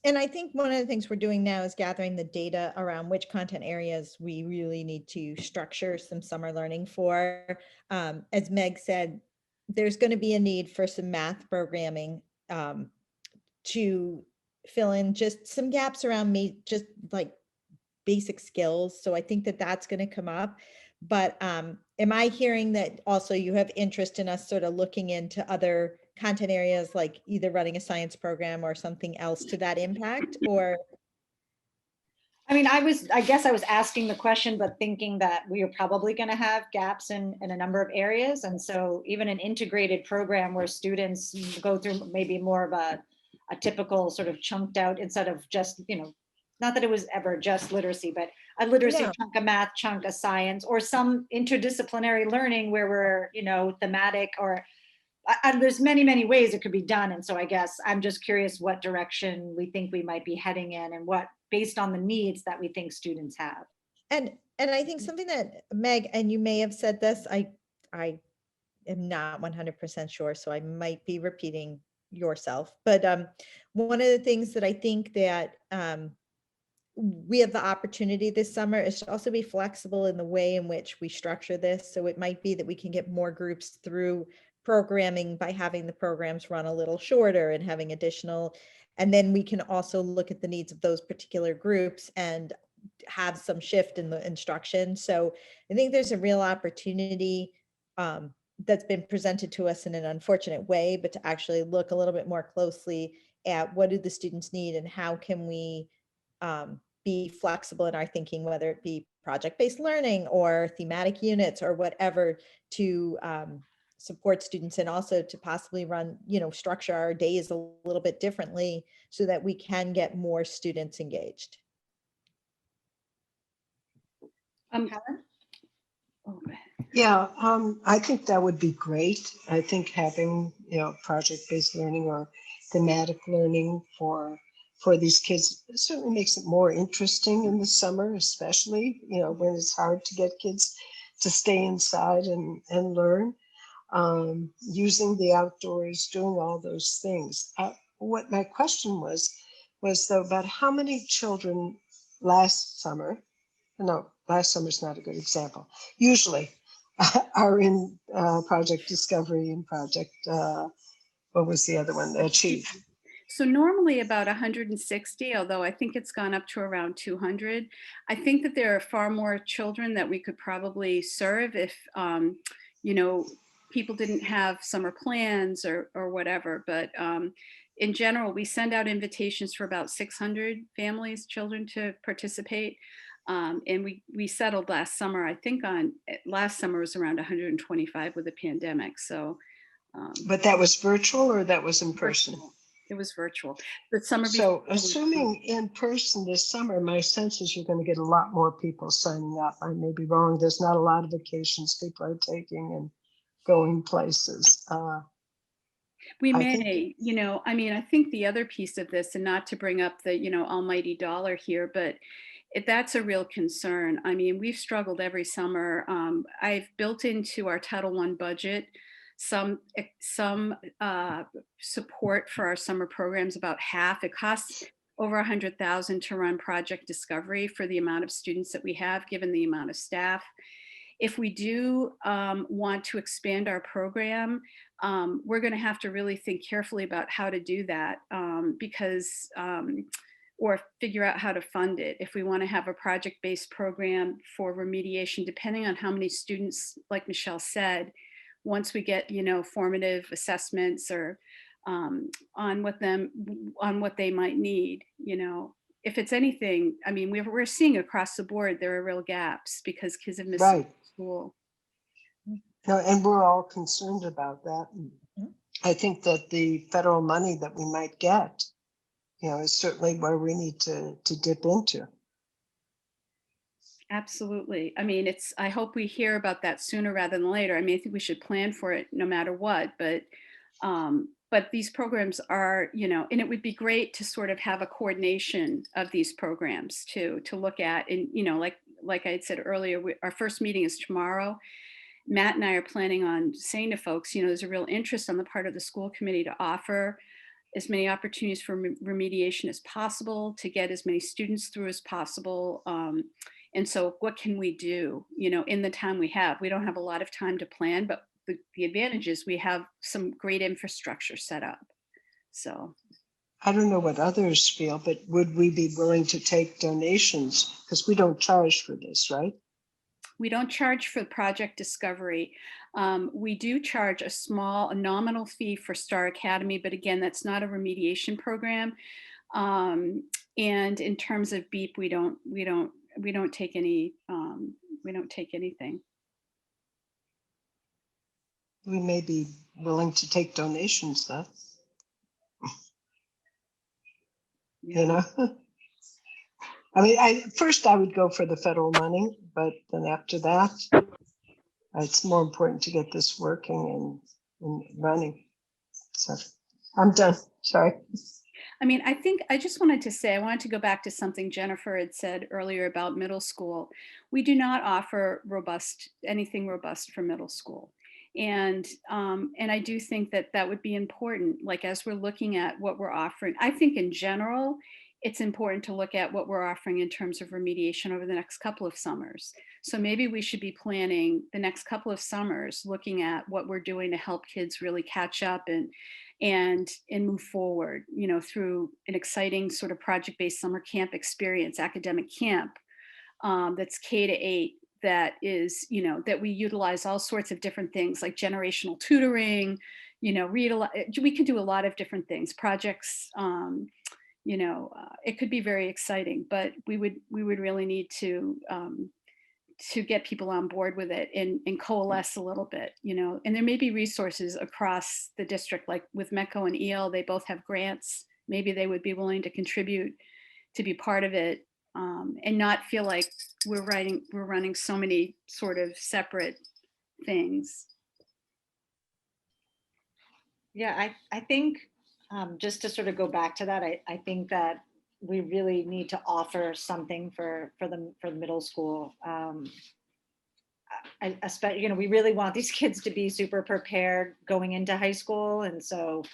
I think one of the things we're doing now is gathering the data around which content areas we really need to structure some summer learning for. As Meg said, there's going to be a need for some math programming to fill in just some gaps around just like basic skills. So I think that that's going to come up. But am I hearing that also you have interest in us sort of looking into other content areas, like either running a science program or something else to that impact? Or I mean, I guess I was asking the question, but thinking that we are probably going to have gaps in a number of areas. And so even an integrated program where students go through maybe more of a typical sort of chunked out, instead of just, not that it was ever just literacy, but a literacy No. chunk, a math chunk, a science, or some interdisciplinary learning where we're, thematic, or there's many ways it could be done. And so I guess I'm just curious what direction we think we might be heading in, and what, based on the needs that we think students have. and I think something that Meg, and you may have said this, I am not 100% sure, so I might be repeating yourself, but one of the things that I think that we have the opportunity this summer is to also be flexible in the way in which we structure this. So it might be that we can get more groups through programming by having the programs run a little shorter and having additional, and then we can also look at the needs of those particular groups and have some shift in the instruction. So I think there's a real opportunity that's been presented to us in an unfortunate way, but to actually look a little bit more closely at what do the students need and how can we be flexible in our thinking, whether it be project-based learning or thematic units or whatever, to support students, and also to possibly run, structure our days a little bit differently so that we can get more students engaged. Helen? Oh, go ahead. Yeah, I think that would be great. I think having, project-based learning or thematic learning for these kids certainly makes it more interesting in the summer, especially, when it's hard to get kids to stay inside and learn, using the outdoors, doing all those things. What my question was though about how many children last summer is not a good example, usually are in Project Discovery and Project, what was the other one? Achieve. So normally about 160, although I think it's gone up to around 200. I think that there are far more children that we could probably serve if, people didn't have summer plans or whatever. But in general, we send out invitations for about 600 families, children to participate. And we settled last summer, I think last summer was around 125 with the pandemic. So. But that was virtual or that was in person? Virtual. It was virtual. But summer. So assuming in person this summer, my sense is you're going to get a lot more people signing up. I may be wrong. There's not a lot of vacations people are taking and going places. We I may, think- I think the other piece of this, and not to bring up the, almighty dollar here, but that's a real concern. I mean, we've struggled every summer. I've built into our Title I budget some support for our summer programs, about half. It costs over $100,000 to run Project Discovery for the amount of students that we have, given the amount of staff. if we do want to expand our program, we're going to have to really think carefully about how to do that because or figure out how to fund it. If we want to have a project-based program for remediation, depending on how many students, like Michelle said, once we get, formative assessments or on what they might need, if it's anything, I mean, we're seeing across the board, there are real gaps because kids have missed Right. school. No, and we're all concerned about that. Mhm. I think that the federal money that we might get, is certainly where we need to dip into. Absolutely. I mean, I hope we hear about that sooner rather than later. I mean, I think we should plan for it no matter what, but these programs are, and it would be great to sort of have a coordination of these programs to look at. And, like I had said earlier, our first meeting is tomorrow. Matt and I are planning on saying to folks, there's a real interest on the part of the school committee to offer as many opportunities for remediation as possible, to get as many students through as possible. And so what can we do, in the time we have? We don't have a lot of time to plan, but the advantage is we have some great infrastructure set up. So I don't know what others feel, but would we be willing to take donations? Because we don't charge for this, right? we don't charge for project discovery. We do charge a nominal fee for Star Academy, but again, that's not a remediation program. And in terms of BEEP, we don't take any, we don't take anything. We may be willing to take donations, though. Yeah. I mean, first I would go for the federal money, but then after that, it's more important to get this working and running. So I'm done. Sorry. I mean, I just wanted to say, I wanted to go back to something Jennifer had said earlier about middle school. We do not offer anything robust for middle school. And I do think that would be important, like as we're looking at what we're offering. I think in general, it's important to look at what we're offering in terms of remediation over the next couple of summers. So maybe we should be planning the next couple of summers, looking at what we're doing to help kids really catch up and move forward, through an exciting sort of project-based summer camp experience, academic camp, that's K-8, that is, that we utilize all sorts of different things like generational tutoring, we could do a lot of different things, projects, it could be very exciting, but we would really need to get people on board with it and coalesce a little bit, and there may be resources across the district, like with MECO and EL, they both have grants. Maybe they would be willing to contribute to be part of it, and not feel like we're running so many sort of separate things. Yeah, I think just to sort of go back to that, I think that we really need to offer something for the middle school. We really want these kids to be super prepared going into high school, and so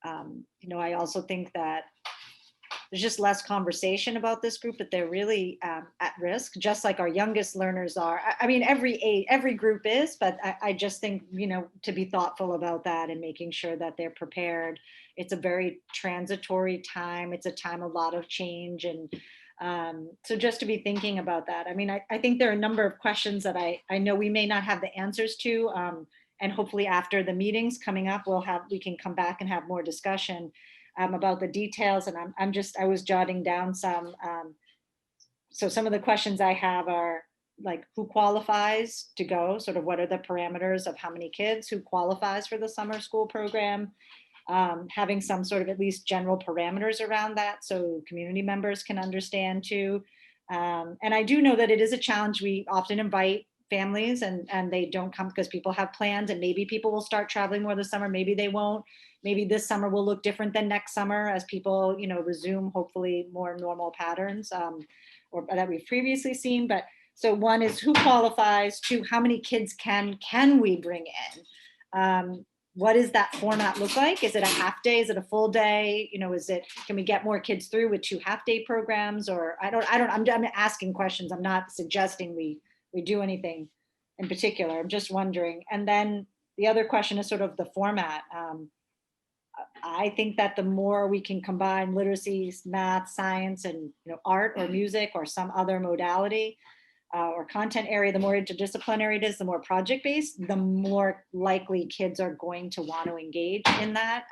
I also think that there's just less conversation about this group, but they're really at risk, just like our youngest learners are. I mean, every group is, but I just think, to be thoughtful about that and making sure that they're prepared. It's a very transitory time. It's a time of a lot of change. And so just to be thinking about that. I mean, I think there are a number of questions that I know we may not have the answers to. And hopefully after the meetings coming up, we can come back and have more discussion about the details. And I was jotting down some. So some of the questions I have are like, who qualifies to go? Sort of what are the parameters of how many kids, who qualifies for the summer school program? Having some sort of at least general parameters around that so community members can understand too. And I do know that it is a challenge. We often invite families and they don't come because people have plans, and maybe people will start traveling more this summer. Maybe they won't. Maybe this summer will look different than next summer as people, resume hopefully more normal patterns or that we've previously seen. But so one is who qualifies, two, how many kids can we bring in? What does that format look like? Is it a half day? Is it a full day? Can we get more kids through with 2 half-day programs? Or I'm asking questions. I'm not suggesting we do anything in particular. I'm just wondering. And then the other question is sort of the format. I think that the more we can combine literacy, math, science, and art or music or some other modality or content area, the more interdisciplinary it is, the more project-based, the more likely kids are going to want to engage in that.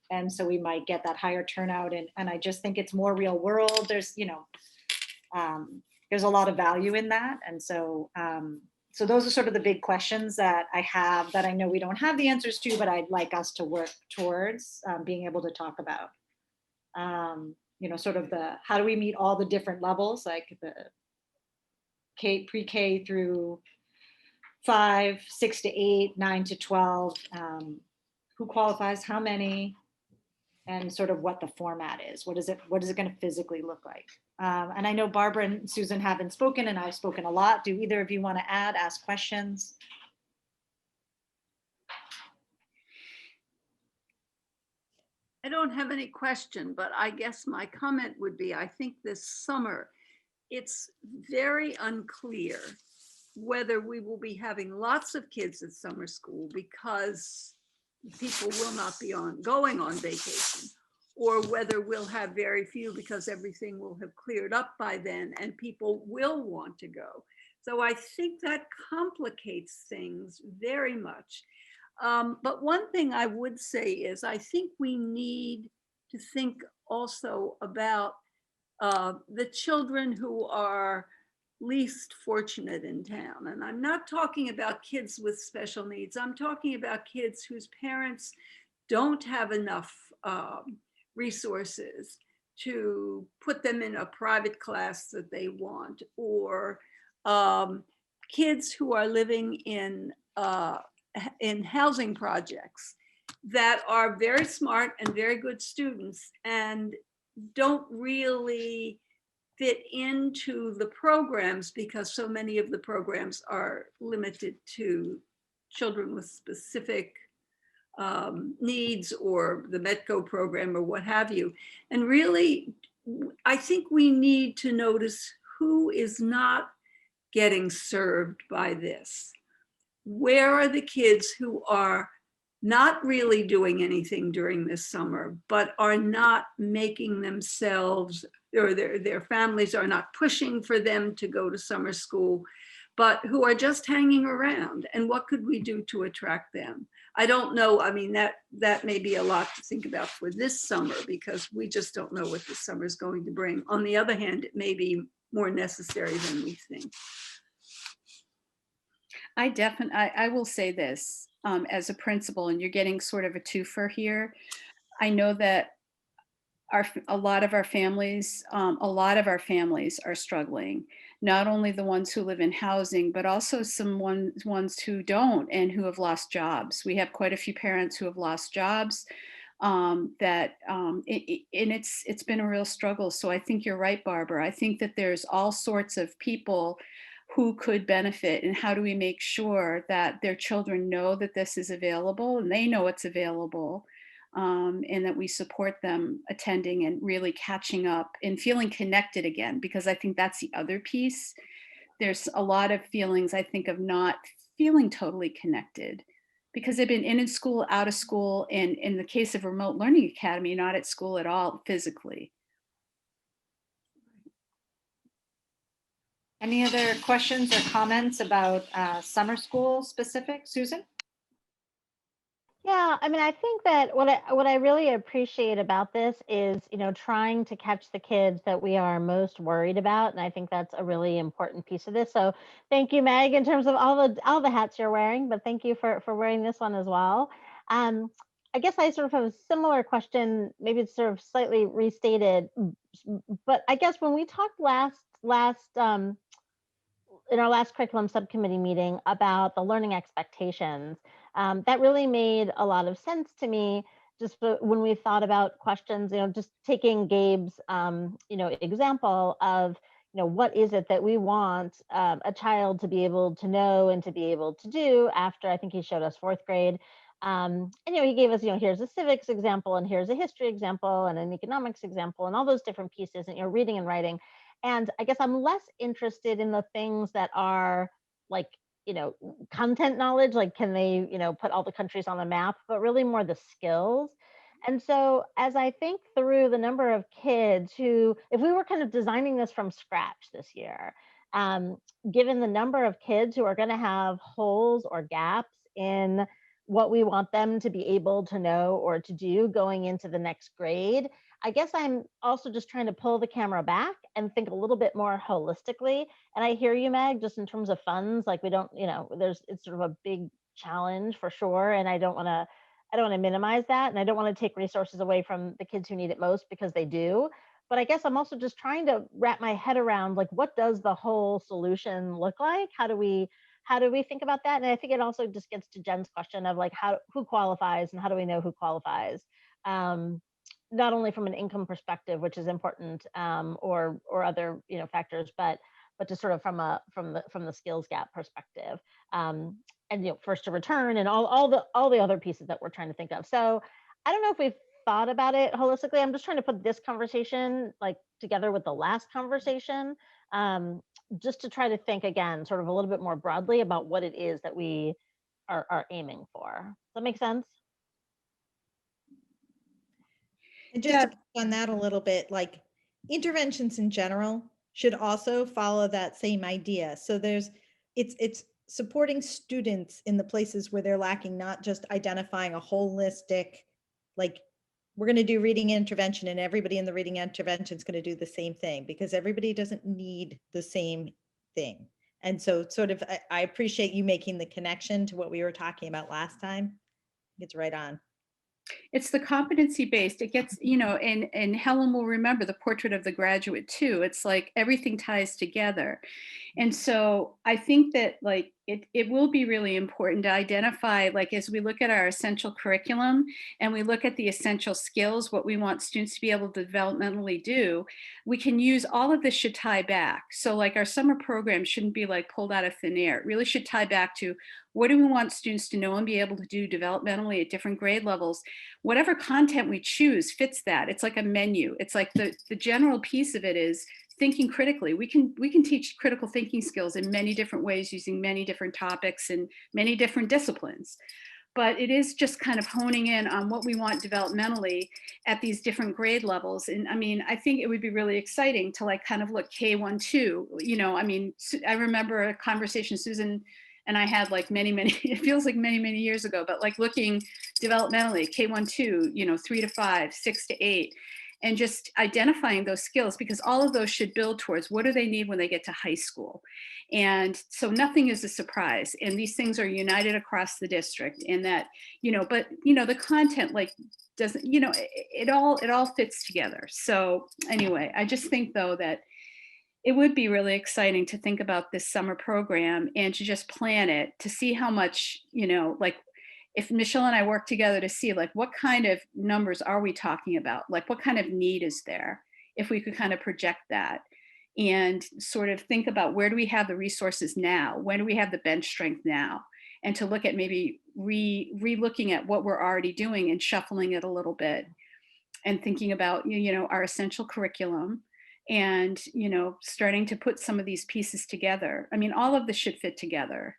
And so we might get that higher turnout. And I just think it's more real world. There's a lot of value in that. And so, so those are sort of the big questions that I have that I know we don't have the answers to, but I'd like us to work towards being able to talk about. Sort of how do we meet all the different levels, like the pre-K through 5, 6 to 8, 9 to 12, who qualifies, how many, and sort of what the format is. What is it going to physically look like? And I know Barbara and Susan haven't spoken, and I've spoken a lot. Do either of you want to ask questions? I don't have any question, but I guess my comment would be, I think this summer, it's very unclear whether we will be having lots of kids at summer school because people will not be going on vacation, or whether we'll have very few because everything will have cleared up by then and people will want to go. So I think that complicates things very much. But one thing I would say is I think we need to think also about the children who are least fortunate in town. And I'm not talking about kids with special needs. I'm talking about kids whose parents don't have enough resources to put them in a private class that they want, or kids who are living in housing projects that are very smart and very good students and don't really fit into the programs because so many of the programs are limited to children with specific needs, or the METCO program or what have you. And really, I think we need to notice who is not getting served by this. Where are the kids who are not really doing anything during this summer, but are not making themselves, or their families are not pushing for them to go to summer school, but who are just hanging around? And what could we do to attract them? I don't know. I mean, that may be a lot to think about for this summer, because we just don't know what this summer is going to bring. On the other hand, it may be more necessary than we think. I will say this as a principal, and you're getting sort of a twofer here. I know that a lot of our families are struggling. Not only the ones who live in housing, but also some ones who don't and who have lost jobs. We have quite a few parents who have lost jobs. And it's been a real struggle. So I think you're right, Barbara. I think that there's all sorts of people who could benefit, and how do we make sure that their children know that this is available and they know it's available, and that we support them attending and really catching up and feeling connected again, because I think that's the other piece. There's a lot of feelings, I think, of not feeling totally connected because they've been in school, out of school, and in the case of Remote Learning Academy, not at school at all physically. Any other questions or comments about summer school specific? Susan? Yeah, I mean, I think that what I really appreciate about this is, trying to catch the kids that we are most worried about, and I think that's a really important piece of this. So, thank you, Meg, in terms of all the hats you're wearing, but thank you for wearing this one as well. I guess I sort of have a similar question, maybe it's sort of slightly restated, but I guess when we talked in our last curriculum subcommittee meeting about the learning expectations, that really made a lot of sense to me. Just when we thought about questions, just taking Gabe's, example of, what is it that we want a child to be able to know and to be able to do after, I think he showed us 4th grade. And, he gave us, here's a civics example, and here's a history example, and an economics example, and all those different pieces, and, reading and writing. And I guess I'm less interested in the things that are like content knowledge, like can they, put all the countries on the map, but really more the skills. And so as I think through the number of kids who, if we were kind of designing this from scratch this year, given the number of kids who are going to have holes or gaps in what we want them to be able to know or to do going into the next grade, I guess I'm also just trying to pull the camera back and think a little bit more holistically. And I hear you, Meg, just in terms of funds, like we don't, it's sort of a big challenge for sure. And I don't want to minimize that. And I don't want to take resources away from the kids who need it most, because they do. But I guess I'm also just trying to wrap my head around, like, what does the whole solution look like? How do we think about that? And I think it also just gets to Jen's question of like, who qualifies and how do we know who qualifies? Not only from an income perspective, which is important, or other factors, but just sort of from the skills gap perspective, and first to return and all the other pieces that we're trying to think of. So I don't know if we've thought about it holistically. I'm just trying to put this conversation like together with the last conversation, just to try to think again, sort of a little bit more broadly about what it is that we are aiming for. Does that make sense? And just to touch on that a little bit, like interventions in general should also follow that same idea. So it's supporting students in the places where they're lacking, not just identifying a holistic, like we're going to do reading intervention and everybody in the reading intervention is going to do the same thing, because everybody doesn't need the same thing. And so sort of, I appreciate you making the connection to what we were talking about last time. It's right on. It's the competency based. It gets, and Helen will remember the portrait of the graduate too. It's like everything ties together. And so I think that like it will be really important to identify, like as we look at our essential curriculum and we look at the essential skills, what we want students to be able to developmentally do, we can use all of this should tie back. So like our summer program shouldn't be like pulled out of thin air. It really should tie back to what do we want students to know and be able to do developmentally at different grade levels. Whatever content we choose fits that. It's like a menu. It's like the general piece of it is thinking critically. We can teach critical thinking skills in many different ways using many different topics and many different disciplines. But it is just kind of honing in on what we want developmentally at these different grade levels. And I mean, I think it would be really exciting to like kind of look K1, 2, I mean, I remember a conversation Susan and I had like many, it feels like many years ago, but like looking developmentally, K1, 2, 3 to 5, 6 to 8, and just identifying those skills, because all of those should build towards what do they need when they get to high school. And so nothing is a surprise. And these things are united across the district, and that, but the content like doesn't, it all fits together. So anyway, I just think though that it would be really exciting to think about this summer program and to just plan it to see how much, like if Michelle and I work together to see like what kind of numbers are we talking about? Like what kind of need is there? If we could kind of project that and sort of think about where do we have the resources now? When do we have the bench strength now? And to look at maybe re-looking at what we're already doing and shuffling it a little bit and thinking about, our essential curriculum and, starting to put some of these pieces together. I mean, all of this should fit together,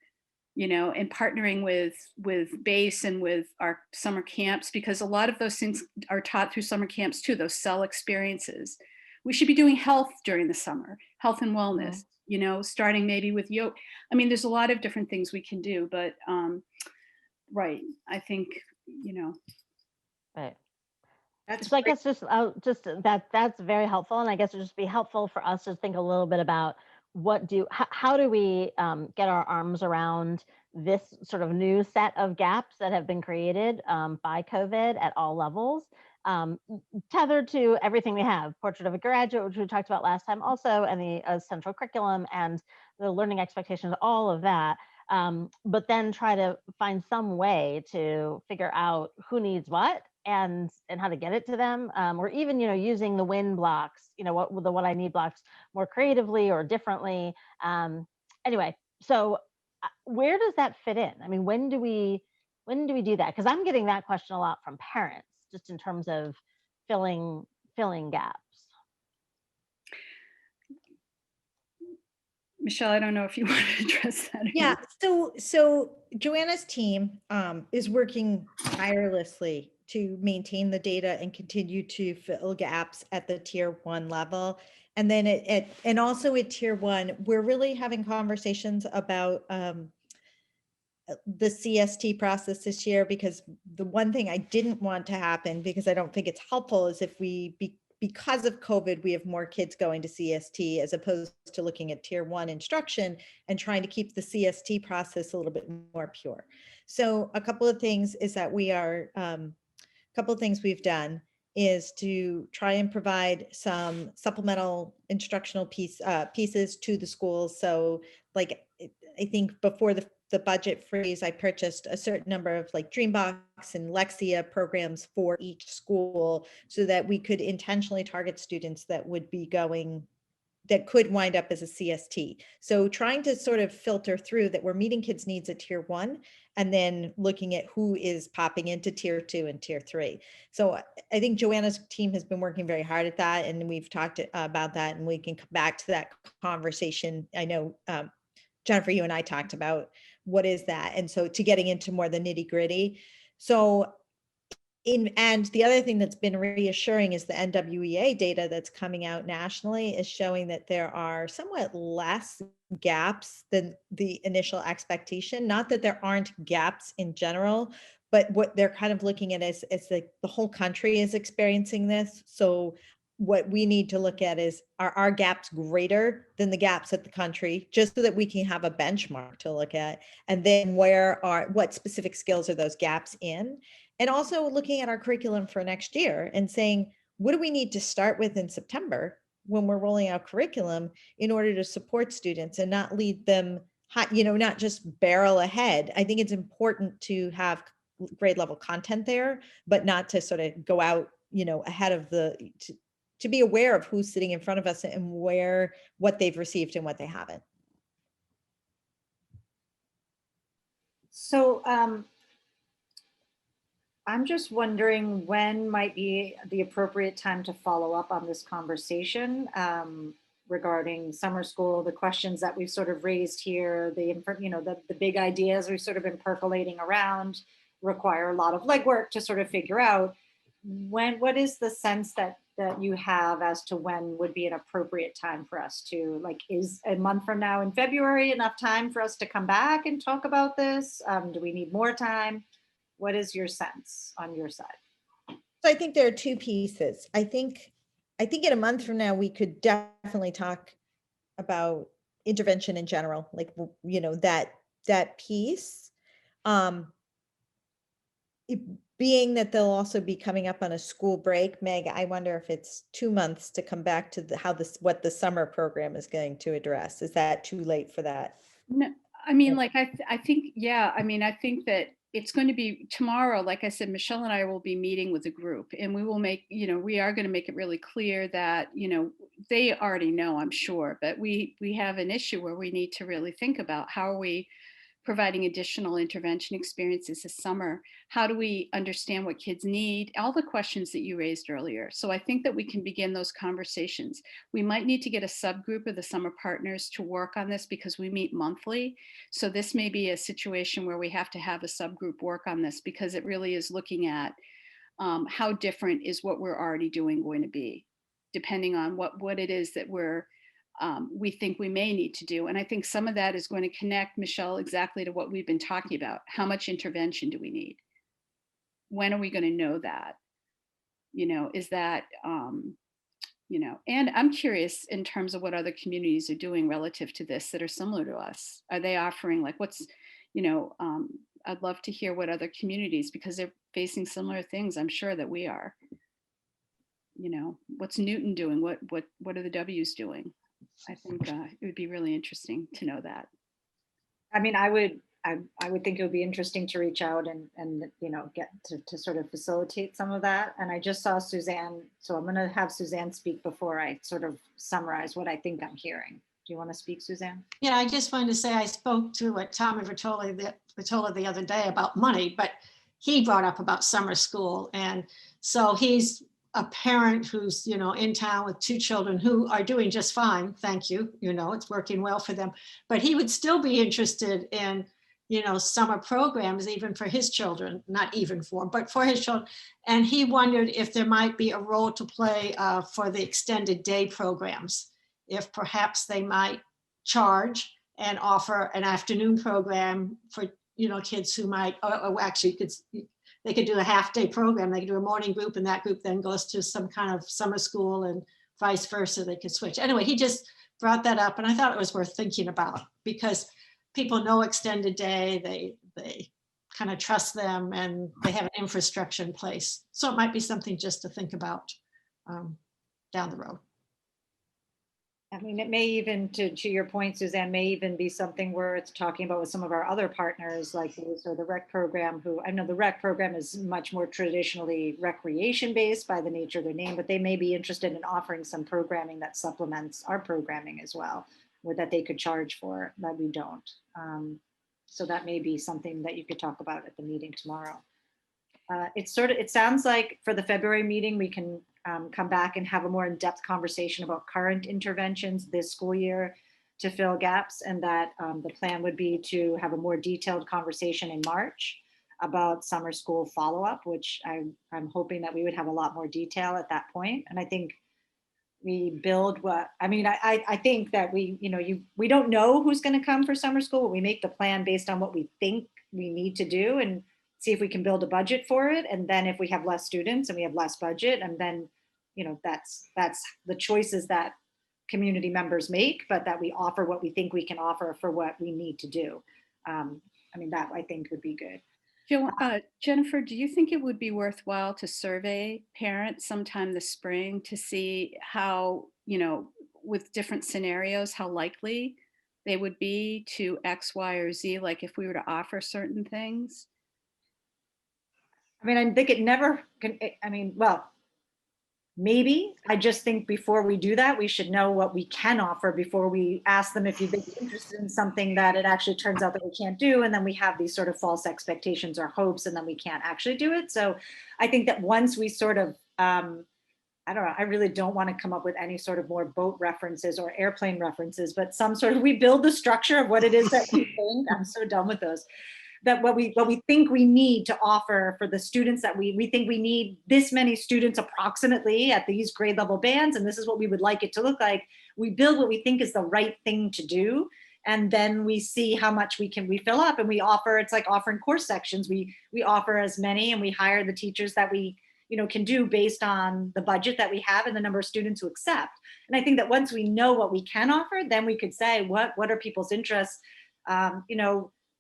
and partnering with BASE and with our summer camps, because a lot of those things are taught through summer camps too, those cell experiences. We should be doing health during the summer, health and wellness, starting maybe with yoga. I mean, there's a lot of different things we can do, but right, I think, Right. That's So I great. guess that's very helpful. And I guess it'd just be helpful for us to think a little bit about how do we get our arms around this sort of new set of gaps that have been created by COVID at all levels, tethered to everything we have, portrait of a graduate, which we talked about last time also, and the central curriculum and the learning expectations, all of that. But then try to find some way to figure out who needs what and how to get it to them, or even using the win blocks, what I need blocks more creatively or differently. Anyway, so where does that fit in? I mean, when do we do that? Because I'm getting that question a lot from parents, just in terms of filling gaps. Michelle, I don't know if you want to address that. or Yeah, not. so Joanna's team is working tirelessly to maintain the data and continue to fill gaps at the tier 1 level. And then and also at tier 1, we're really having conversations about the CST process this year, because the one thing I didn't want to happen, because I don't think it's helpful, is if because of COVID, we have more kids going to CST as opposed to looking at tier 1 instruction and trying to keep the CST process a little bit more pure. So a couple of things is that couple of things we've done is to try and provide some supplemental instructional pieces to the schools. So like, I think before the budget freeze, I purchased a certain number of like Dreambox and Lexia programs for each school so that we could intentionally target students that would be going, that could wind up as a CST. So trying to sort of filter through that we're meeting kids' needs at tier 1 and then looking at who is popping into tier 2 and tier 3. So I think Joanna's team has been working very hard at that, and we've talked about that, and we can come back to that conversation. I know Jennifer, you and I talked about what is that, and so to getting into more the nitty gritty. So and the other thing that's been reassuring is the NWEA data that's coming out nationally is showing that there are somewhat less gaps than the initial expectation. Not that there aren't gaps in general, but what they're kind of looking at is the whole country is experiencing this. So what we need to look at is, are our gaps greater than the gaps at the country, just so that we can have a benchmark to look at? And then what specific skills are those gaps in? And also looking at our curriculum for next year and saying, what do we need to start with in September when we're rolling out curriculum in order to support students and not lead them, not just barrel ahead. I think it's important to have grade level content there, but not to sort of go out, ahead of to be aware of who's sitting in front of us and what they've received and what they haven't. So I'm just wondering when might be the appropriate time to follow up on this conversation regarding summer school, the questions that we've sort of raised here, the big ideas we've sort of been percolating around, require a lot of legwork to sort of figure out. What is the sense that you have as to when would be an appropriate time for us to, like, is a month from now in February enough time for us to come back and talk about this? Do we need more time? What is your sense on your side? So I think there are two pieces. I think in a month from now, we could definitely talk about intervention in general, like, that piece. Being that they'll also be coming up on a school break, Meg, I wonder if it's 2 months to come back to what the summer program is going to address. Is that too late for that? No, I mean, like, I think, yeah, I mean, I think that it's going to be tomorrow. Like I said, Michelle and I will be meeting with a group, and we will make, we are going to make it really clear that, they already know, I'm sure, but we have an issue where we need to really think about how are we providing additional intervention experiences this summer? How do we understand what kids need? All the questions that you raised earlier. So I think that we can begin those conversations. We might need to get a subgroup of the summer partners to work on this because we meet monthly. So this may be a situation where we have to have a subgroup work on this, because it really is looking at how different is what we're already doing going to be, depending on what it is that we think we may need to do. And I think some of that is going to connect, Michelle, exactly to what we've been talking about. How much intervention do we need? When are we going to know that? Is that, and I'm curious in terms of what other communities are doing relative to this that are similar to us. Are they offering, like, I'd love to hear what other communities, because they're facing similar things, I'm sure, that we are. What's Newton doing? What are the W's doing? I think it would be really interesting to know that. I mean, I would think it would be interesting to reach out and get to sort of facilitate some of that. And I just saw Suzanne, so I'm going to have Suzanne speak before I sort of summarize what I think I'm hearing. Do you want to speak, Suzanne? Yeah, I just wanted to say I spoke to Tommy Vitoli the other day about money, but he brought up about summer school. And so he's a parent who's, in town with 2 children who are doing just fine, thank you, it's working well for them. But he would still be interested in, summer programs, even for his children, not even for, but for his children. And he wondered if there might be a role to play for the extended day programs, if perhaps they might charge and offer an afternoon program for, kids who might, or actually they could do a half-day program. They could do a morning group, and that group then goes to some kind of summer school, and vice versa. They could switch. Anyway, he just brought that up, and I thought it was worth thinking about, because people know extended day. They kind of trust them, and they have an infrastructure in place. So it might be something just to think about down the road. I mean, it may even, to your point, Suzanne, may even be something where it's talking about with some of our other partners, like the rec program, who I know the rec program is much more traditionally recreation based by the nature of their name, but they may be interested in offering some programming that supplements our programming as well, or that they could charge for that we don't. So that may be something that you could talk about at the meeting tomorrow. It sounds like for the February meeting, we can come back and have a more in-depth conversation about current interventions this school year to fill gaps, and that the plan would be to have a more detailed conversation in March about summer school follow-up, which I'm hoping that we would have a lot more detail at that point. And I think we build I think that we don't know who's going to come for summer school, but we make the plan based on what we think we need to do and see if we can build a budget for it. And then if we have less students and we have less budget, and then, that's the choices that community members make, but that we offer what we think we can offer for what we need to do. That I think would be good. Jennifer, do you think it would be worthwhile to survey parents sometime this spring to see how, with different scenarios, how likely they would be to X, Y, or Z, like if we were to offer certain things? I think it never can, maybe. I just think before we do that, we should know what we can offer before we ask them if you'd be interested in something that it actually turns out that we can't do. And then we have these sort of false expectations or hopes, and then we can't actually do it. So I think that once we sort of, I don't know, I really don't want to come up with any sort of more boat references or airplane references, but some sort of, we build the structure of what it is that we think. I'm so done with those. That what we think we need to offer for the students, that we think we need this many students approximately at these grade level bands, and this is what we would like it to look like. We build what we think is the right thing to do, and then we see how much we fill up, and we offer. It's like offering course sections. We offer as many, and we hire the teachers that we can do based on the budget that we have and the number of students who accept. And I think that once we know what we can offer, then we could say what are people's interests,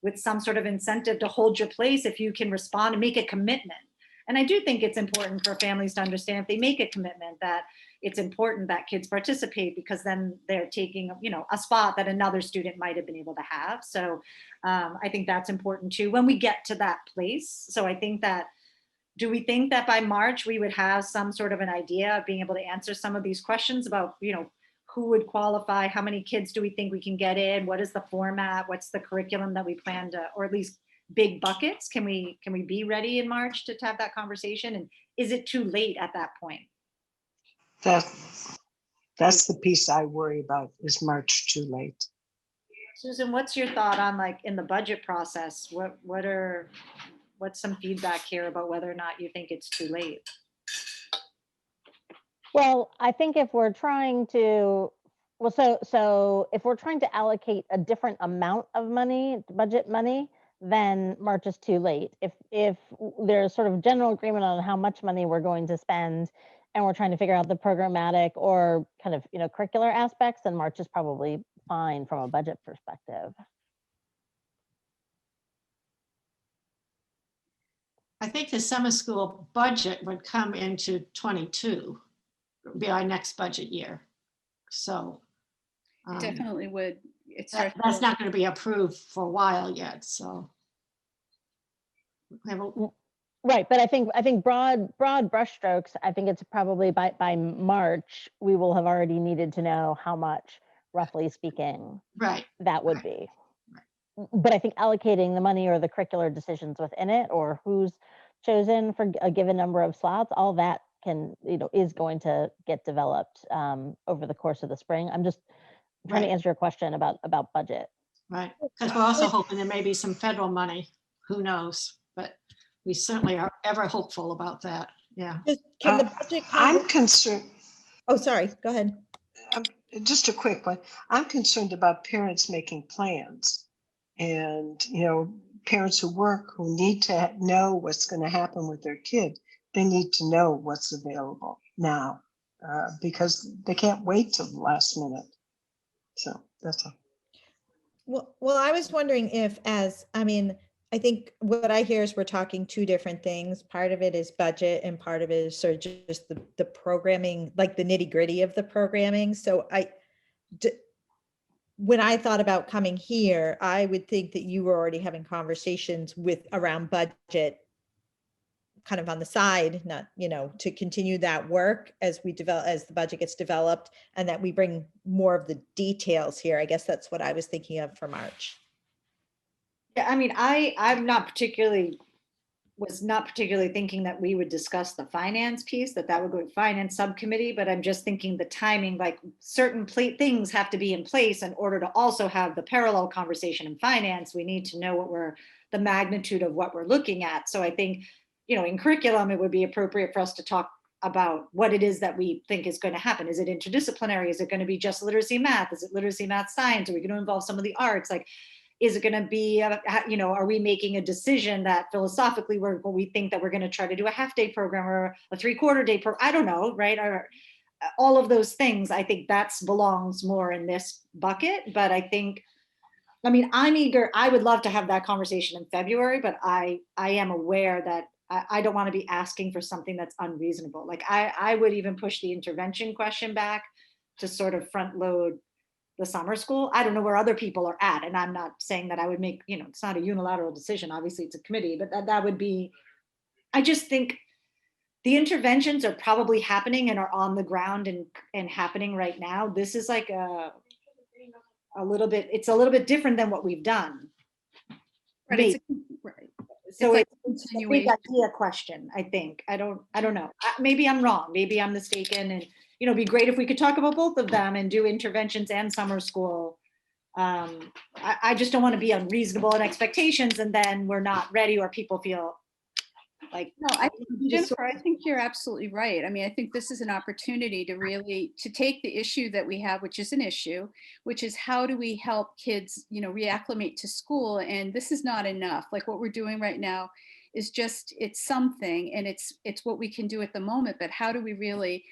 with some sort of incentive to hold your place if you can respond and make a commitment. And I do think it's important for families to understand, if they make a commitment, that it's important that kids participate, because then they're taking, a spot that another student might have been able to have. So I think that's important too, when we get to that place. So I think that, do we think that by March we would have some sort of an idea of being able to answer some of these questions about, who would qualify? How many kids do we think we can get in? What is the format? What's the curriculum that we plan to, or at least big buckets? Can we be ready in March to have that conversation? And is it too late at that point? That's the piece I worry about, is March too late. Susan, what's your thought on, like, in the budget process? What's some feedback here about whether or not you think it's too late? Well, I think if we're trying to, so if we're trying to allocate a different amount of money, budget money, then March is too late. If there's sort of general agreement on how much money we're going to spend, and we're trying to figure out the programmatic or kind of, curricular aspects, then March is probably fine from a budget perspective. I think the summer school budget would come into 22, be our next budget year. So It definitely would. That's not going to be approved for a while yet. So right, but I think broad brushstrokes, I think it's probably by March we will have already needed to know how much, roughly speaking, right, that would be. But I think allocating the money or the curricular decisions within it, or who's chosen for a given number of slots, all that can, is going to get developed over the course of the spring. I'm just trying to Right. answer your question about budget. Right, because we're also hoping there may be some federal money, who knows, but we certainly are ever hopeful about that, yeah. Can the budget? I'm concerned, Oh, sorry, go ahead. just a quick one. I'm concerned about parents making plans. And, parents who work, who need to know what's going to happen with their kid, they need to know what's available now, because they can't wait till the last minute. So that's all. Well, I was wondering if I think what I hear is we're talking two different things. Part of it is budget and part of it is sort of just the programming, like the nitty gritty of the programming. So when I thought about coming here, I would think that you were already having conversations around budget kind of on the side, not, to continue that work as the budget gets developed, and that we bring more of the details here. I guess that's what I was thinking of for March. Yeah, I mean, was not particularly thinking that we would discuss the finance piece, that would go to finance subcommittee, but I'm just thinking the timing, like certain things have to be in place in order to also have the parallel conversation in finance. We need to know the magnitude of what we're looking at. So I think, in curriculum, it would be appropriate for us to talk about what it is that we think is going to happen. Is it interdisciplinary? Is it going to be just literacy math? Is it literacy math science? Are we going to involve some of the arts? Like, is it going to be, are we making a decision that philosophically we think that we're going to try to do a half-day program or a 3/4 day program? I don't know, right? Or all of those things, I think that belongs more in this bucket. But I'm eager. I would love to have that conversation in February, but I am aware that I don't want to be asking for something that's unreasonable. Like I would even push the intervention question back to sort of front load the summer school. I don't know where other people are at. And I'm not saying that I would make, it's not a unilateral decision. Obviously it's a committee, but that would be, I just think the interventions are probably happening and are on the ground and happening right now. This is like it's a little bit different than what we've done. Right. So like it's a big idea question, I think. I don't know. Maybe I'm wrong. Maybe I'm mistaken. And, it'd be great if we could talk about both of them and do interventions and summer school. I just don't want to be unreasonable in expectations and then we're not ready or people feel like. No, Jennifer, I think you're absolutely right. I mean, I think this is an opportunity to take the issue that we have, which is an issue, which is how do we help kids, reacclimate to school? And this is not enough. Like what we're doing right now is it's something and it's what we can do at the moment, but how do we really,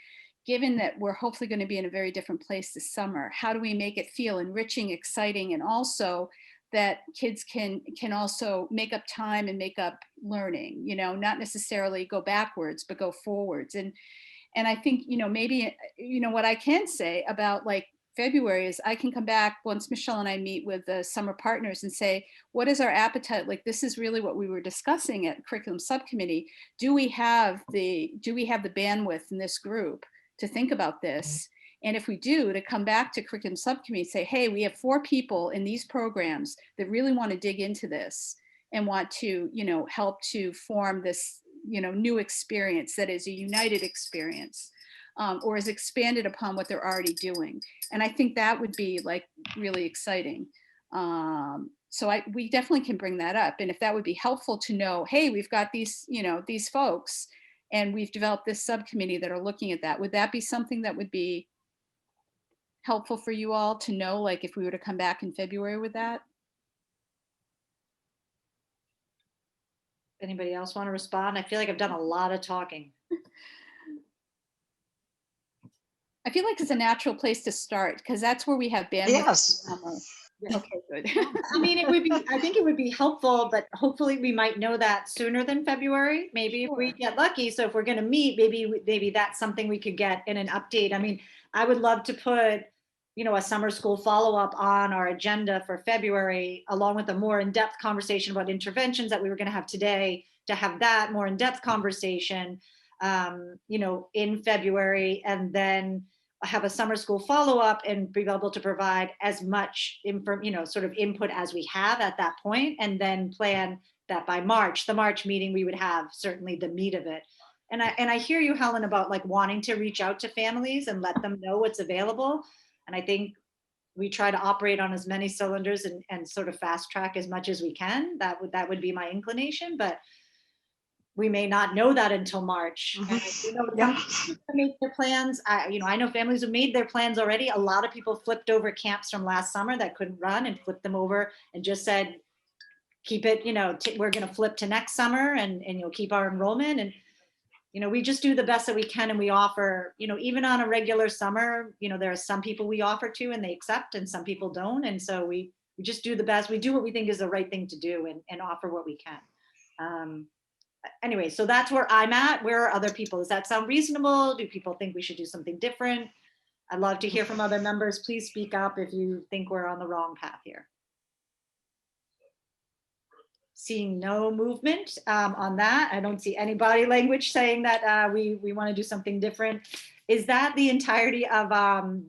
given that we're hopefully going to be in a very different place this summer, how do we make it feel enriching, exciting, and also that kids can also make up time and make up learning, not necessarily go backwards, but go forwards. And I think, maybe, what I can say about like February is I can come back once Michelle and I meet with the summer partners and say, what is our appetite? Like, this is really what we were discussing at curriculum subcommittee. Do we have the bandwidth in this group to think about this? And if we do, to come back to curriculum subcommittee and say, hey, we have 4 people in these programs that really want to dig into this and want to, help to form this, new experience that is a united experience, or is expanded upon what they're already doing. And I think that would be like really exciting. So we definitely can bring that up. And if that would be helpful to know, hey, we've got these, these folks, and we've developed this subcommittee that are looking at that, would that be something that would be helpful for you all to know, like if we were to come back in February with that? Anybody else want to respond? I feel like I've done a lot of talking. I feel like it's a natural place to start because that's where we have bandwidth. Yes. Okay, good. I mean, I think it would be helpful, but hopefully we might know that sooner than February, maybe if we get lucky. So if we're going to meet, maybe that's something we could get in an update. I mean, I would love to put, a summer school follow-up on our agenda for February, along with a more in-depth conversation about interventions that we were going to have today, to have that more in-depth conversation, in February, and then have a summer school follow-up and be able to provide as much sort of input as we have at that point, and then plan that by March, the March meeting, we would have certainly the meat of it. And I hear you, Helen, about like wanting to reach out to families and let them know what's available. And I think we try to operate on as many cylinders and sort of fast track as much as we can. That would be my inclination, but we may not know that until March. And I do know some families have made their plans. I know families have made their plans already. A lot of people flipped over camps from last summer that couldn't run and flipped them over and just said, keep it, we're going to flip to next summer and you'll keep our enrollment. And we just do the best that we can, and we offer, even on a regular summer, there are some people we offer to and they accept and some people don't. And so we just do the best. We do what we think is the right thing to do and offer what we can. Anyway, so that's where I'm at. Where are other people? Does that sound reasonable? Do people think we should do something different? I'd love to hear from other members. Please speak up if you think we're on the wrong path here. Seeing no movement on that. I don't see any body language saying that we want to do something different. Is that the entirety of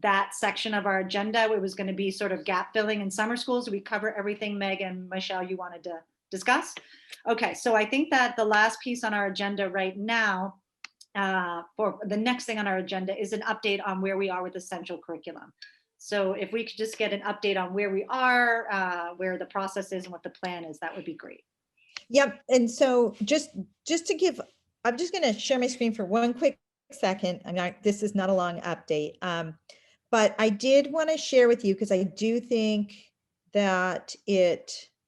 that section of our agenda? It was going to be sort of gap filling in summer schools. Do we cover everything, Meg and Michelle, you wanted to discuss? Okay, so I think that the last piece on our agenda right now, for the next thing on our agenda, is an update on where we are with essential curriculum. So if we could just get an update on where we are, where the process is and what the plan is, that would be great. Yep. And so just to give, I'm just going to share my screen for one quick second. This is not a long update. But I did want to share with you, because I do think that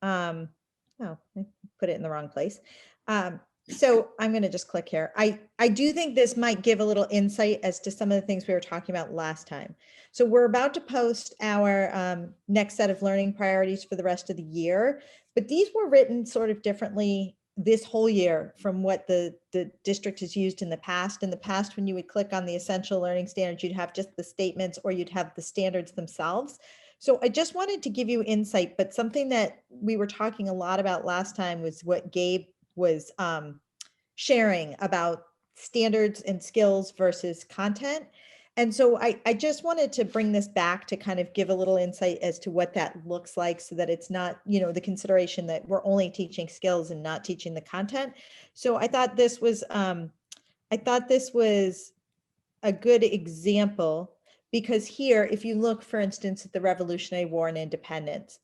I put it in the wrong place. So I'm going to just click here. I do think this might give a little insight as to some of the things we were talking about last time. So we're about to post our next set of learning priorities for the rest of the year, but these were written sort of differently this whole year from what the district has used in the past. In the past, when you would click on the essential learning standards, you'd have just the statements or you'd have the standards themselves. So I just wanted to give you insight, but something that we were talking a lot about last time was what Gabe was sharing about standards and skills versus content. And so I just wanted to bring this back to kind of give a little insight as to what that looks like, so that it's not, the consideration that we're only teaching skills and not teaching the content. So I thought this was a good example, because here, if you look, for instance, at the Revolutionary War and Independence,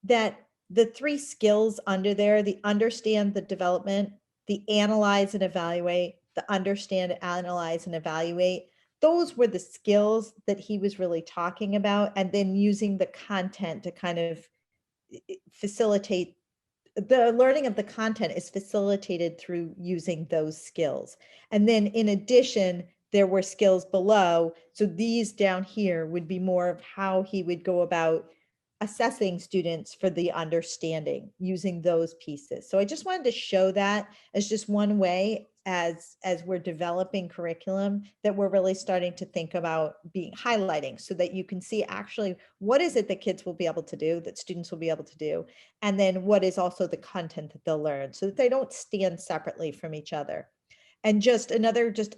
that the 3 skills under there, the understand, the development, the analyze and evaluate, the understand, analyze, and evaluate, those were the skills that he was really talking about. And then using the content to kind of facilitate the learning of the content is facilitated through using those skills. And then in addition, there were skills below. So these down here would be more of how he would go about assessing students for the understanding using those pieces. So I just wanted to show that as just one way, as we're developing curriculum, that we're really starting to think about highlighting, so that you can see actually what is it that kids will be able to do, that students will be able to do, and then what is also the content that they'll learn, so that they don't stand separately from each other. And just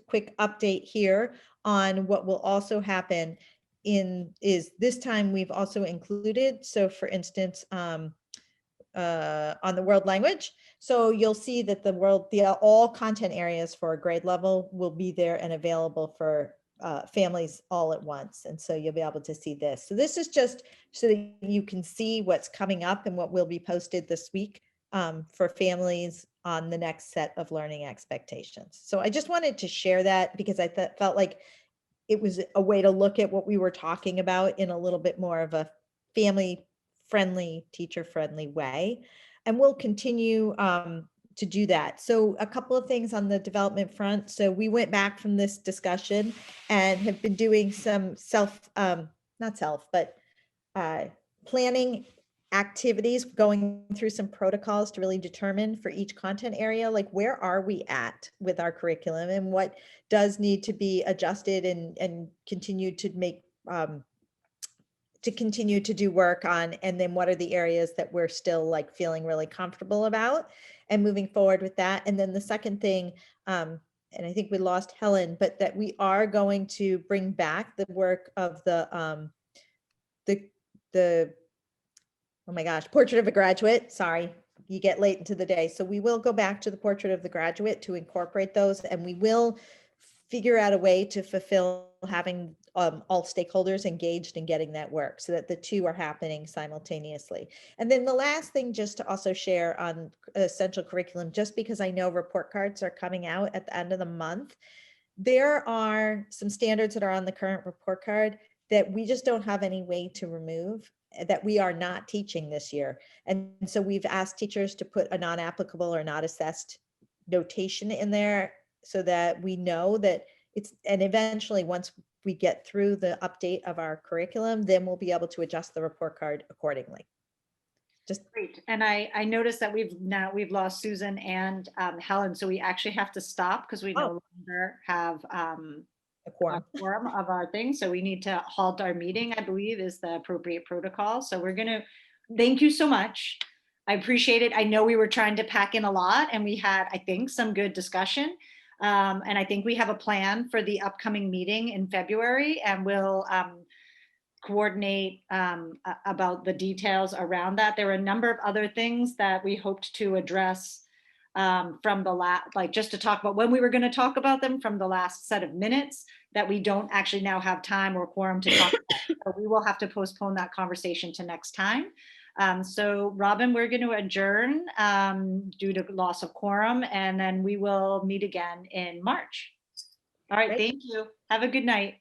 quick update here on what will also happen is this time we've also included, so for instance, on the world language. So you'll see that all content areas for a grade level will be there and available for families all at once. And so you'll be able to see this. So this is just so that you can see what's coming up and what will be posted this week for families on the next set of learning expectations. So I just wanted to share that, because I felt like it was a way to look at what we were talking about in a little bit more of a family-friendly, teacher-friendly way. And we'll continue to do that. So a couple of things on the development front. So we went back from this discussion and have been doing some planning activities, going through some protocols to really determine for each content area, like where are we at with our curriculum and what does need to be adjusted and continue to make to continue to do work on, and then what are the areas that we're still like feeling really comfortable about and moving forward with that. And then the second thing, and I think we lost Helen, but that we are going to bring back the work of the oh my gosh, Portrait of a Graduate, sorry, you get late into the day. So we will go back to the portrait of the graduate to incorporate those, and we will figure out a way to fulfill having all stakeholders engaged in getting that work so that the two are happening simultaneously. And then the last thing, just to also share on essential curriculum, just because I know report cards are coming out at the end of the month, there are some standards that are on the current report card that we just don't have any way to remove, that we are not teaching this year. And so we've asked teachers to put a non-applicable or not assessed notation in there so that we know that it's, and eventually once we get through the update of our curriculum, then we'll be able to adjust the report card accordingly. Just Great. And I noticed that we've lost Susan and Helen, so we actually have to stop because we no longer have a a quorum. quorum of our thing. So we need to halt our meeting, I believe is the appropriate protocol. So we're gonna, thank you so much. I appreciate it. I know we were trying to pack in a lot and we had, I think, some good discussion. And I think we have a plan for the upcoming meeting in February, and we'll coordinate about the details around that. There were a number of other things that we hoped to address from the last, like just to talk about when we were going to talk about them from the last set of minutes that we don't actually now have time or quorum to talk about. So we will have to postpone that conversation to next time. So Robin, we're going to adjourn due to loss of quorum, and then we will meet again in March. All right, Great. thank you. Have a good night.